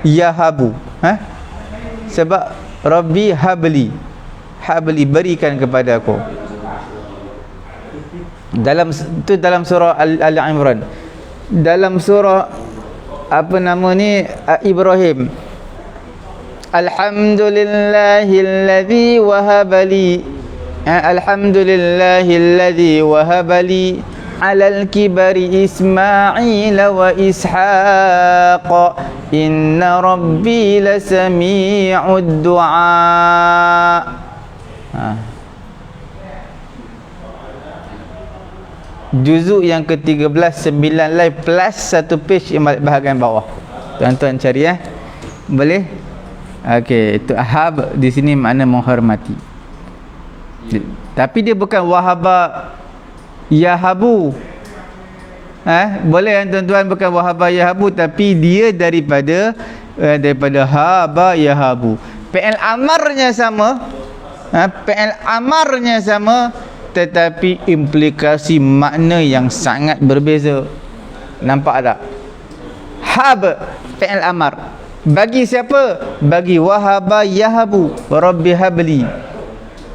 yahabu. Sebab rabbi habli berikan kepada aku. Dalam surah Al-Imran. Dalam surah apa nama ni, Ibrahim, alhamdulillahilladzi wahabali, alhamdulillahilladzi wahabali alal kibari Ismail wa Ishaq inna rabbi lasami'ud du'a. Juzuk yang ke-13, 9 line plus 1 page bahagian bawah. Tuan-tuan cari boleh? Okey, itu ahab di sini makna menghormati. Tapi dia bukan wahaba yahabu. Boleh tuan-tuan, bukan wahaba yahabu, tapi dia daripada haba yahabu. PL amarnya sama. PL amarnya sama, tetapi implikasi makna yang sangat berbeza. Nampak tak? Hab fi'il amar. Bagi siapa? Bagi wahaba yahabu, rabbi habli.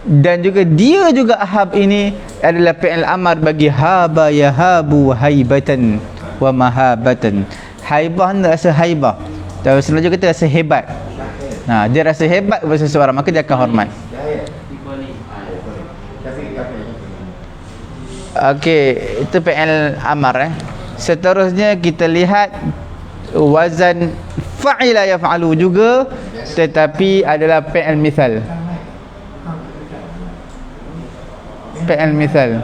Dan juga dia juga hab ini adalah fi'il amar bagi haba yahabu haibatan wa mahabatan. Haibah ni rasa haibah. Tapi sebenarnya kita rasa hebat. Dia rasa hebat kepada seseorang, maka dia akan hormat. Okey, itu fi'il amar. Seterusnya kita lihat wazan fa'ila yaf'alu juga, tetapi adalah fi'il misal. Fi'il misal.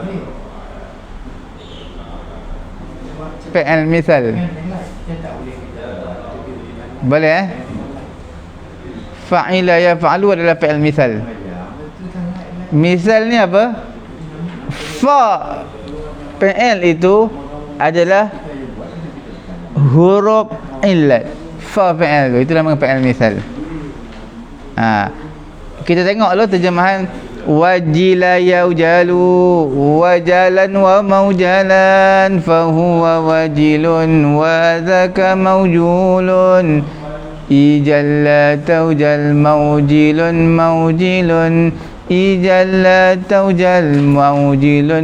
Fi'il misal. Boleh Fa'ila yaf'alu adalah fi'il misal. Misal ni apa? Fa fi'il itu adalah huruf illat. Fa fi'il itu nama fi'il misal. Kita tengok dulu terjemahan. Wajila yaujalu wajalan wa maujalan fahuwa wajilun wa dhaka maujulun ijalla taujal maujilun maujilun ijalla taujal maujilun.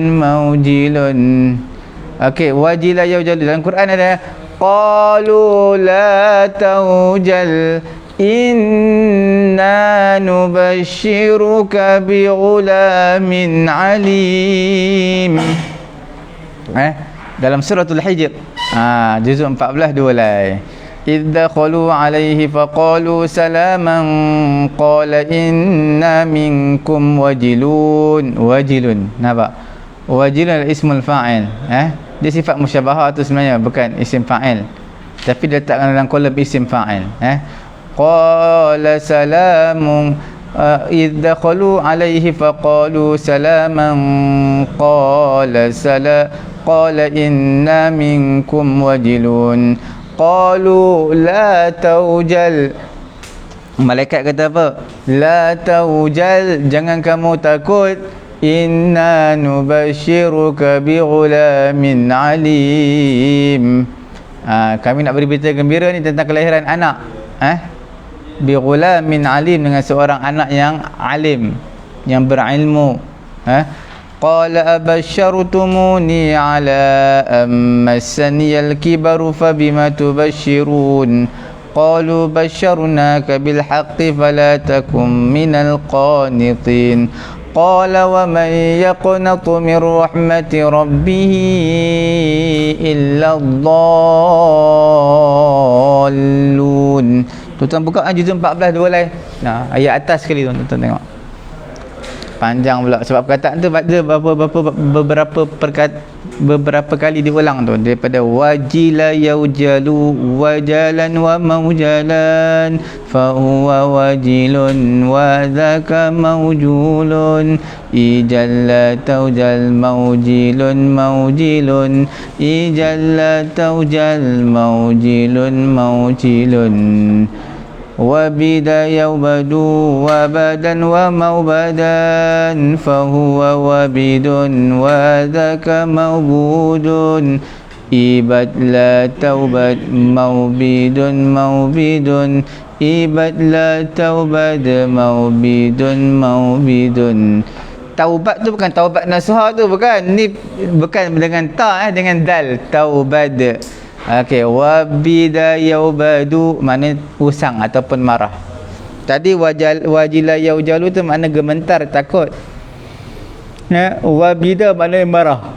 Okey, wajila yaujalu dalam Quran ada qalu la taujal inna nubashiruka bi ghulamin alim. Dalam suratul Hijr, juzuk 14 2 lai. Idza khalu alaihi faqalu salaman qala inna minkum wajilun. Nampak? Wajilun adalah ismul fa'il. Dia sifat musyabahah tu sebenarnya, bukan isim fa'il, tapi dia letakkan dalam kolom isim fa'il. Qala salamun idza khalu alaihi faqalu salaman qala inna minkum wajilun qalu la taujal. Malaikat kata apa? La taujal, jangan kamu takut, inna nubashiruka bi ghulamin alim. Kami nak beri berita gembira ni tentang kelahiran anak. Bi ghulamin alim, dengan seorang anak yang alim, yang berilmu. قال أبشرتموني على أن مسني الكبر فبم تبشرون قالوا بشرناك بالحق فلا تكن من القانطين قال ومن يقنط من رحمة ربه إلا الضالون. Tuan-tuan buka juzuk 14 dua lain. Nah, ayat atas sekali tuan-tuan tengok. Panjang pula sebab perkataan tu ada beberapa kali diulang tu, daripada wajila yaujalu wajalan wa maujalan fa huwa wajilun wa dzaka maujulun ijalla taujal maujilun maujilun ijalla taujal maujilun maujilun وبدا يوبد وبدا وموبدا فهو وبد وذاك موبود إبد لا توبد موبد موبد إبد لا توبد موبد موبد. Taubat tu bukan taubat nasuha tu, bukan. Ni bukan dengan ta dengan dal. Taubad. Okey, wabida yaubadu makna usang ataupun marah. Tadi wajila yaujalu tu makna gemetar, takut. Ya, wabida makna marah.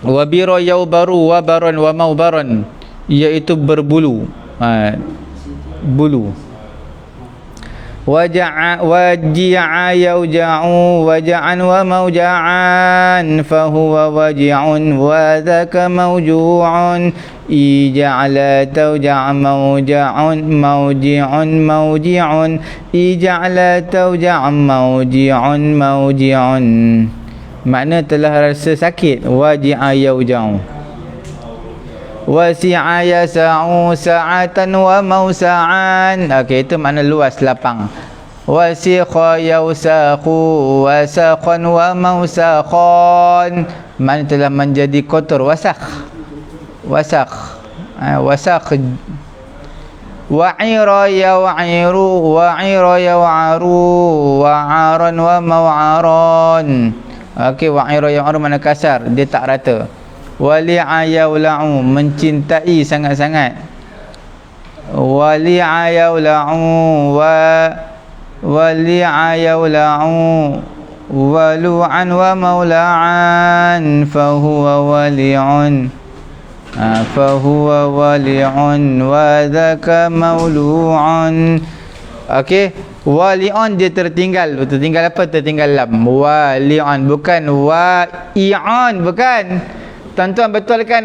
Wabira yaubaru wabaron wa maubaron, iaitu berbulu. Bulu. waji'a yauja'u waja'an wa mauja'an fahuwa waji'un wa dhaka mauju'un ija'ala tauja' mauja'un mauji'un mauji'un ija'ala tauja' mauji'un mauji'un. Makna telah rasa sakit. Waji'a yauja'u wasi'a yasa'u sa'atan wa mausa'an. Okey, itu makna luas, lapang. Wasiqa yausaqu wasaqan wa mausaqan, makna telah menjadi kotor. Wasaq wasaq. Wa'ira yaw'iru wa'ira yaw'aru wa'aran wa maw'aran. Okey, wa'ira yaw'aru makna kasar, dia tak rata. Wali'a yaula'u, mencintai sangat-sangat. Wali'a yaula'u wali'a yaula'u walu'an wa maula'an fahuwa wali'un fahuwa wali'un wa dhaka maulu'un. Okey, wali'un dia tertinggal. Tertinggal apa? Tertinggal lam. Wali'un, bukan wa'i'un, bukan. Tuan-tuan betulkan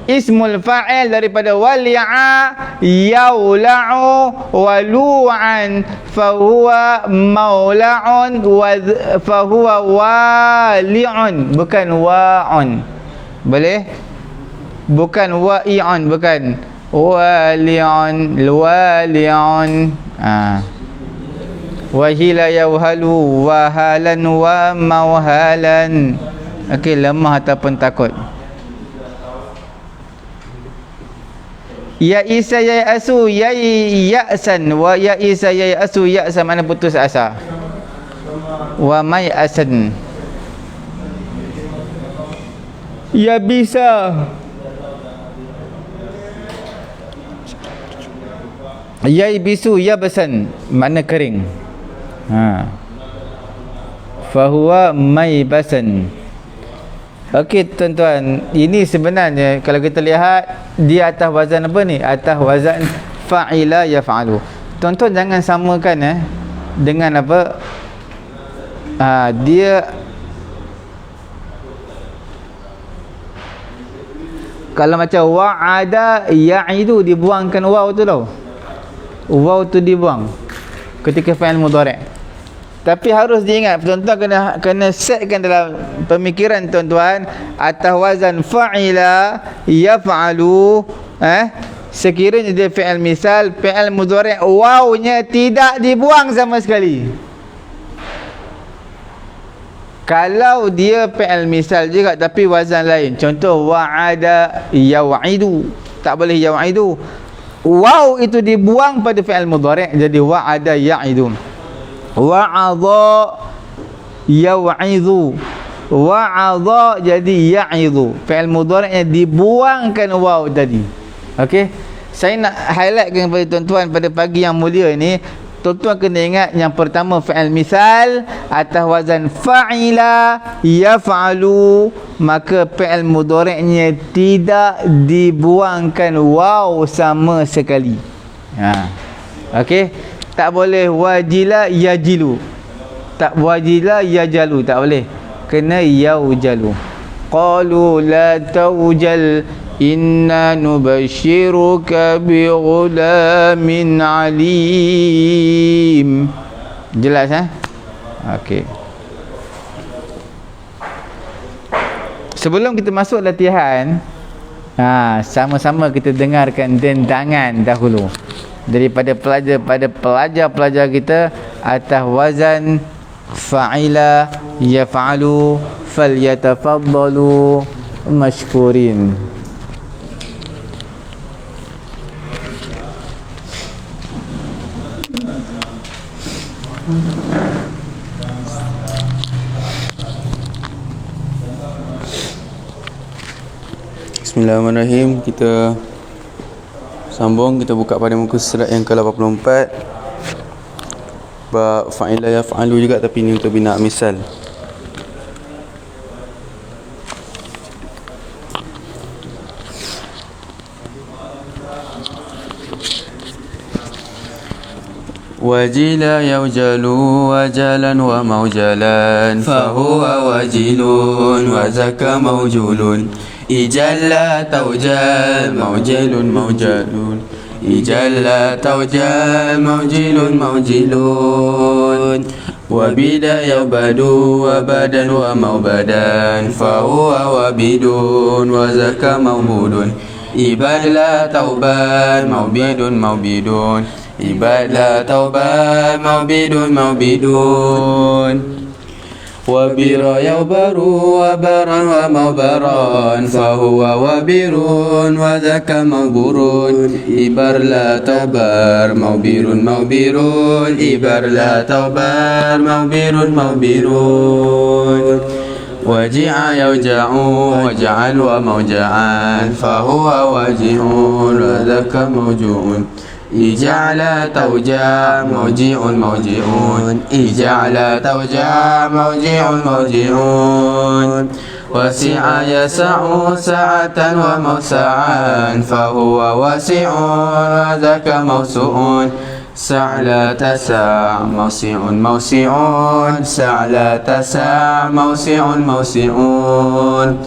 ismul fa'il daripada wali'a yaula'u walu'an fahuwa maula'un fahuwa wali'un, bukan wa'un. Boleh? Bukan wa'i'un, bukan wali'un. Wali'un. Wahila yauhalu wahalan wa mauhalan. Okey, lemah ataupun takut. Ya isa ya asu ya ya'san wa ya isa ya asu ya'san, mana putus asa. Wa may asan. Ya bisa ya bisu ya basan, mana kering. Fahuwa may basan. Okey tuan-tuan, ini sebenarnya kalau kita lihat di atas wazan apa ni? Atas wazan fa'ila yaf'alu. Tuan-tuan jangan samakan dengan apa? Dia kalau macam wa'ada ya'idu, dibuangkan waw tu tau. Waw tu dibuang ketika fa'il mudhari'. Tapi harus diingat, tuan-tuan kena setkan dalam pemikiran tuan-tuan, atas wazan fa'ila yaf'alu, sekiranya dia fi'il misal, fi'il mudhari', wawnya tidak dibuang sama sekali. Kalau dia fi'il misal juga tapi wazan lain, contoh wa'ada yaw'idu, tak boleh yaw'idu. Waw itu dibuang pada fi'il mudhari', jadi wa'ada ya'idu. Wa'adha yaw'idhu. Wa'adha jadi ya'idhu. Fi'il mudhari'nya dibuangkan waw tadi. Okey. Saya nak highlightkan kepada tuan-tuan pada pagi yang mulia ini, tuan-tuan kena ingat yang pertama fi'il misal atas wazan fa'ila yaf'alu, maka fi'il mudhari'nya tidak dibuangkan waw sama sekali. Okey, tak boleh wajila yajilu, tak wajila yajalu, tak boleh, kena yaujalu. Qalu la taujal inna nubashiruka bi ghulamin alim. Jelas okey. Sebelum kita masuk latihan, sama-sama kita dengarkan dendangan dahulu daripada pelajar kita atas wazan fa'ila yaf'alu, falyatafaddalu mashkurin. Bismillahirrahmanirrahim. Kita sambung, kita buka pada muka surat yang ke-84 bab fa'ila yaf'alu juga, tapi ini untuk bina misal. Wajila yaujalu wajalan wa maujalan, fahuwa wajilun wa zaka maujulun. Ijalla taujal maujilun maujalun. Ijalla taujal maujilun maujilun. Wabida yaubadu wabadan wa maubadan, fahuwa wabidun wa zaka maubudun. Ibadla tauban maubidun maubidun. Ibadla tauban maubidun maubidun. Wabira yaubaru wabaran wa maubaran, fahuwa wabirun wa zaka mauburun. Ibarla taubar maubirun maubirun. Ibarla taubar maubirun maubirun. Waji'a yauja'u waja'al wa mauja'an, fahuwa wajihun wa zaka mauju'un. Ija'la tauja mauji'un mauji'un. Ija'la tauja mauji'un mauji'un. Wasi'a yasa'u sa'atan wa mausa'an, fahuwa wasi'un wa zaka mausu'un. Sa'la tasa' mausi'un mausi'un. Sa'la tasa' mausi'un mausi'un.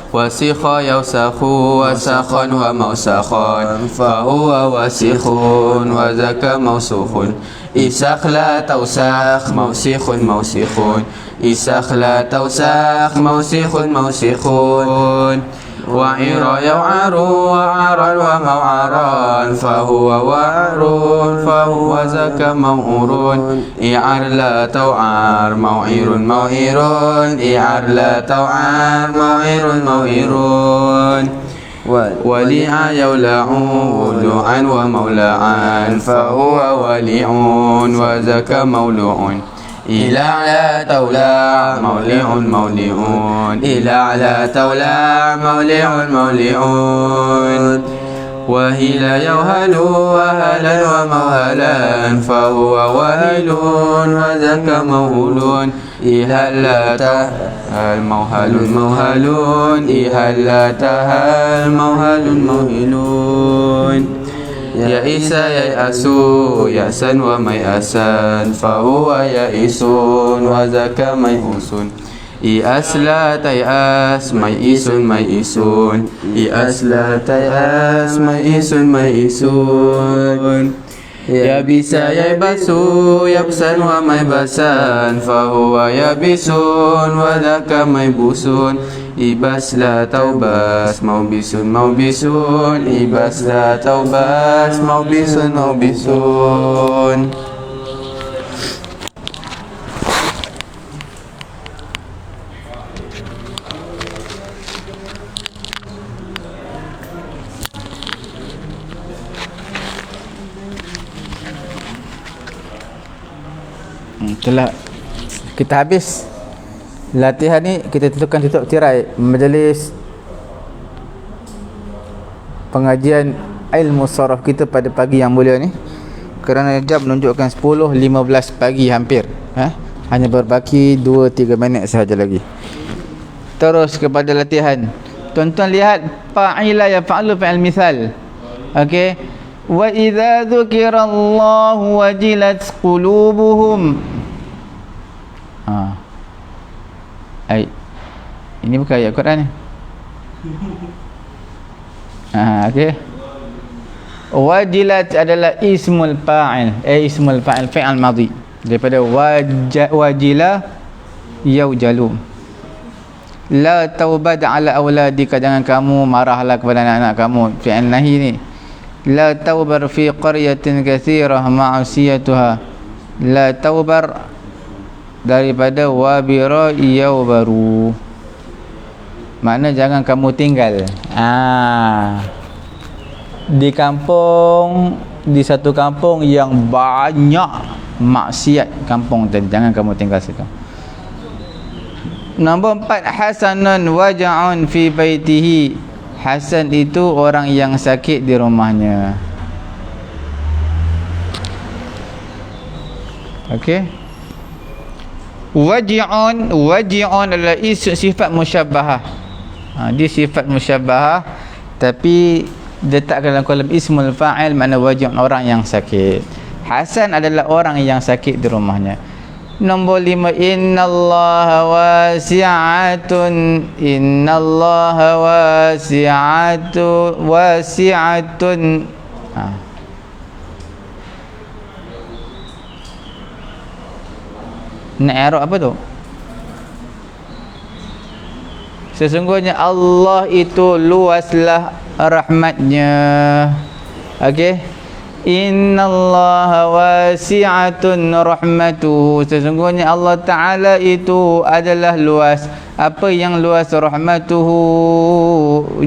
Wasikha yausakhu wasakhan wa mausakhan, fahuwa wasikhun wa zaka mausukhun. Isakhla tausakh mausikhun mausikhun. Isakhla tausakh mausikhun mausikhun. Wa'ira yau'aru wa'aran wa mau'aran, fahuwa wa'arun fahuwa zaka mau'urun. I'ar la tau'ar mau'irun mau'irun. I'ar la tau'ar mau'irun mau'irun. Wali'a yaula'u wulu'an wa maula'an, fahuwa wali'un wa zaka maulu'un. Ila'la taula mauli'un mauli'un. Ila'la taula mauli'un mauli'un. Wahila yauhalu wahalan wa mauhalan, fahuwa wahilun wa zaka mauhulun. Ihalla tahal mauhalun mauhalun. Ihalla tahal mauhalun mauhilun. Ya isa ya asu yasan wa mayasan, fahuwa ya isun wa zaka mayusun. I asla tayas mayisun mayisun. I asla tayas mayisun mayisun. Ya bisa ya basu yabsan wa maybasan, fahuwa ya bisun wa zaka maybusun. Ibas la taubas maubisun maubisun. Ibas la taubas maubisun maubisun. Itulah kita habis latihan ni, kita tentukan tutup tirai majlis pengajian ilmu saraf kita pada pagi yang mulia ni, kerana jam menunjukkan 10.15 pagi hampir. Hanya berbaki 2-3 minit sahaja lagi. Terus kepada latihan. Tuan-tuan lihat fa'ila yaf'alu fi'il mithal. Okey. Wa idza dzukirallahu wajilat qulubuhum. Ini bukan ayat Quran ni. Okey. Wajilat adalah ismul fa'il, ismul fa'il fi'il madhi daripada wajila yaujalu. La taubad ala auladika, jangan kamu marahlah kepada anak-anak kamu, fi'il nahi ni. La taubar fi qaryatin katsirah ma'siyatuha. La taubar daripada wabira yaubaru, makna jangan kamu tinggal. Di kampung, di satu kampung yang banyak maksiat kampung tadi, jangan kamu tinggal situ. Nombor 4, hasanun waja'un fi baitihi. Hasan itu orang yang sakit di rumahnya. Okey. Waji'un adalah sifat musyabbahah. Dia sifat musyabbahah, tapi letakkan dalam kolom ismul fa'il, makna waji'un orang yang sakit. Hasan adalah orang yang sakit di rumahnya. Nombor 5, innallaha wasi'atun. Nak i'rab apa tu? Sesungguhnya Allah itu luaslah rahmatnya. Okey. Innallaha wasi'atun rahmatuhu. Sesungguhnya Allah Ta'ala itu adalah luas. Apa yang luas? Rahmatuhu.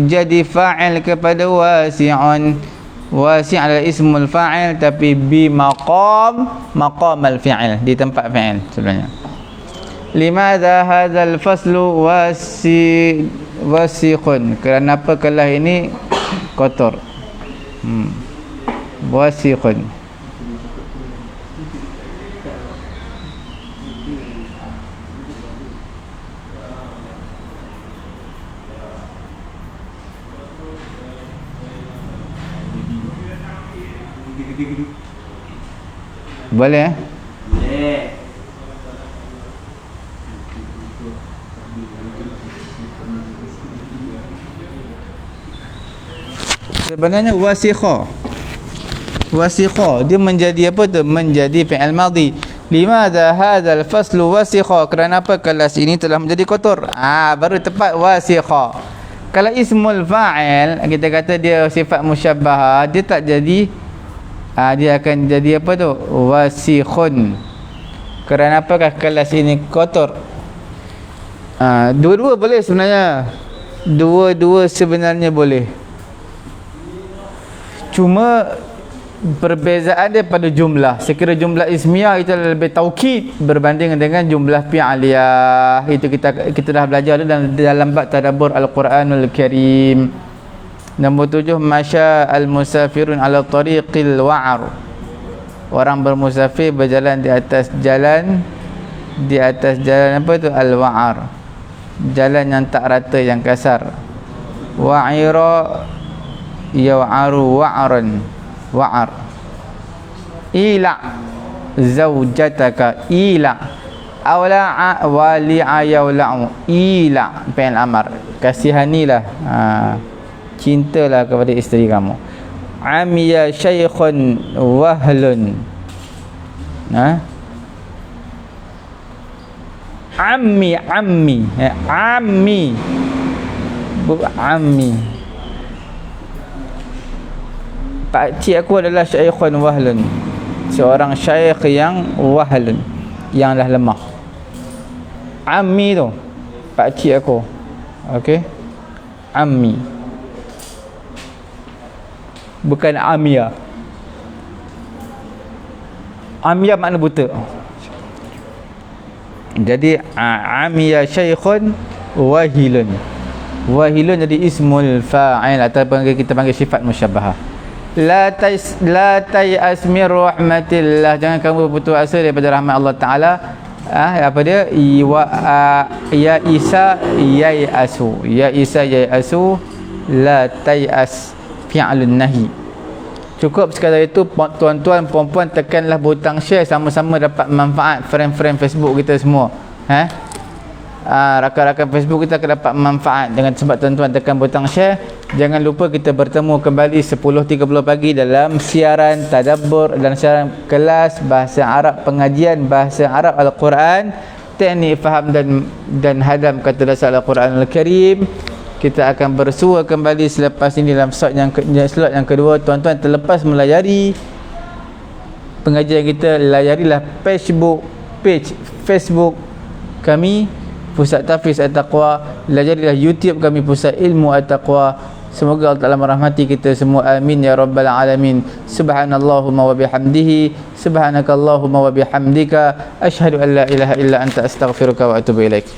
Jadi fa'il kepada wasi'un. Wasi' adalah ismul fa'il, tapi bi maqam al-fi'il, di tempat fi'il sebenarnya. Limadha hadzal faslu wasiqun. Kenapa kelas ini kotor? Wasiqun. Boleh? Boleh. Sebenarnya wasikha dia menjadi apa tu? Menjadi fi'il madhi. Limadha hadzal faslu wasikha. Kerana apa kelas ini telah menjadi kotor? Baru tepat wasikha. Kalau ismul fa'il, kita kata dia sifat musyabbahah, dia tak jadi, dia akan jadi apa tu? Wasikhun. Kerana apakah kelas ini kotor? Dua-dua boleh sebenarnya. Dua-dua sebenarnya boleh. Cuma perbezaan dia pada jumlah. Sekira jumlah ismiyah itu lebih taukid berbanding dengan jumlah fi'aliyah. Itu kita dah belajar dalam bab tadabbur Al-Quranul Karim. Nombor 7, masya al-musafirun ala tariqil wa'ar. Orang bermusafir berjalan di atas jalan apa tu? Al-wa'ar. Jalan yang tak rata, yang kasar. Wa'ira yaw'aru wa'ran. Wa'ar. Ila zawjataka. Ila awla'a wali'a yawla'u. Ila fi'il amar. Kasihanilah, cintalah kepada isteri kamu. Amiya syaikhun wahlun. Ammi pakcik aku adalah syaikhun wahlun, seorang syaikh yang wahlun, yang dah lemah. Ammi tu pakcik aku. Okey, ammi, bukan amia. Amia makna buta. Jadi amiya syekhun wahilun. Wahilun jadi ismul fa'il ataupun kita panggil sifat musyabbahah. La tayas min rahmatillah, jangan kamu berputus asa daripada rahmat Allah Taala. Apa dia? Ya Isa yai'asu. Ya Isa yai'asu, la tayas, fi'lun nahi. Cukup sekadar itu, tuan-tuan puan-puan tekanlah butang share, sama-sama dapat manfaat friend-friend Facebook kita semua. Rakan-rakan Facebook kita akan dapat manfaat dengan sebab tuan-tuan tekan butang share. Jangan lupa kita bertemu kembali 10.30 pagi dalam siaran tadabbur dan siaran kelas bahasa Arab, pengajian bahasa Arab Al-Quran, teknik faham dan hadam kata dasar Al-Quran Al-Karim. Kita akan bersua kembali selepas ini dalam slot yang kedua. Tuan-tuan terlepas melayari pengajian kita, layarilah page Facebook kami Pusat Tahfiz At-Taqwa, layarilah YouTube kami Pusat Ilmu At-Taqwa. Semoga Allah Ta'ala merahmati kita semua. Amin ya rabbal alamin. Subhanallahumma wa bihamdihi, subhanakallahumma wa bihamdika, asyhadu an la ilaha illa anta astaghfiruka wa atubu ilaik.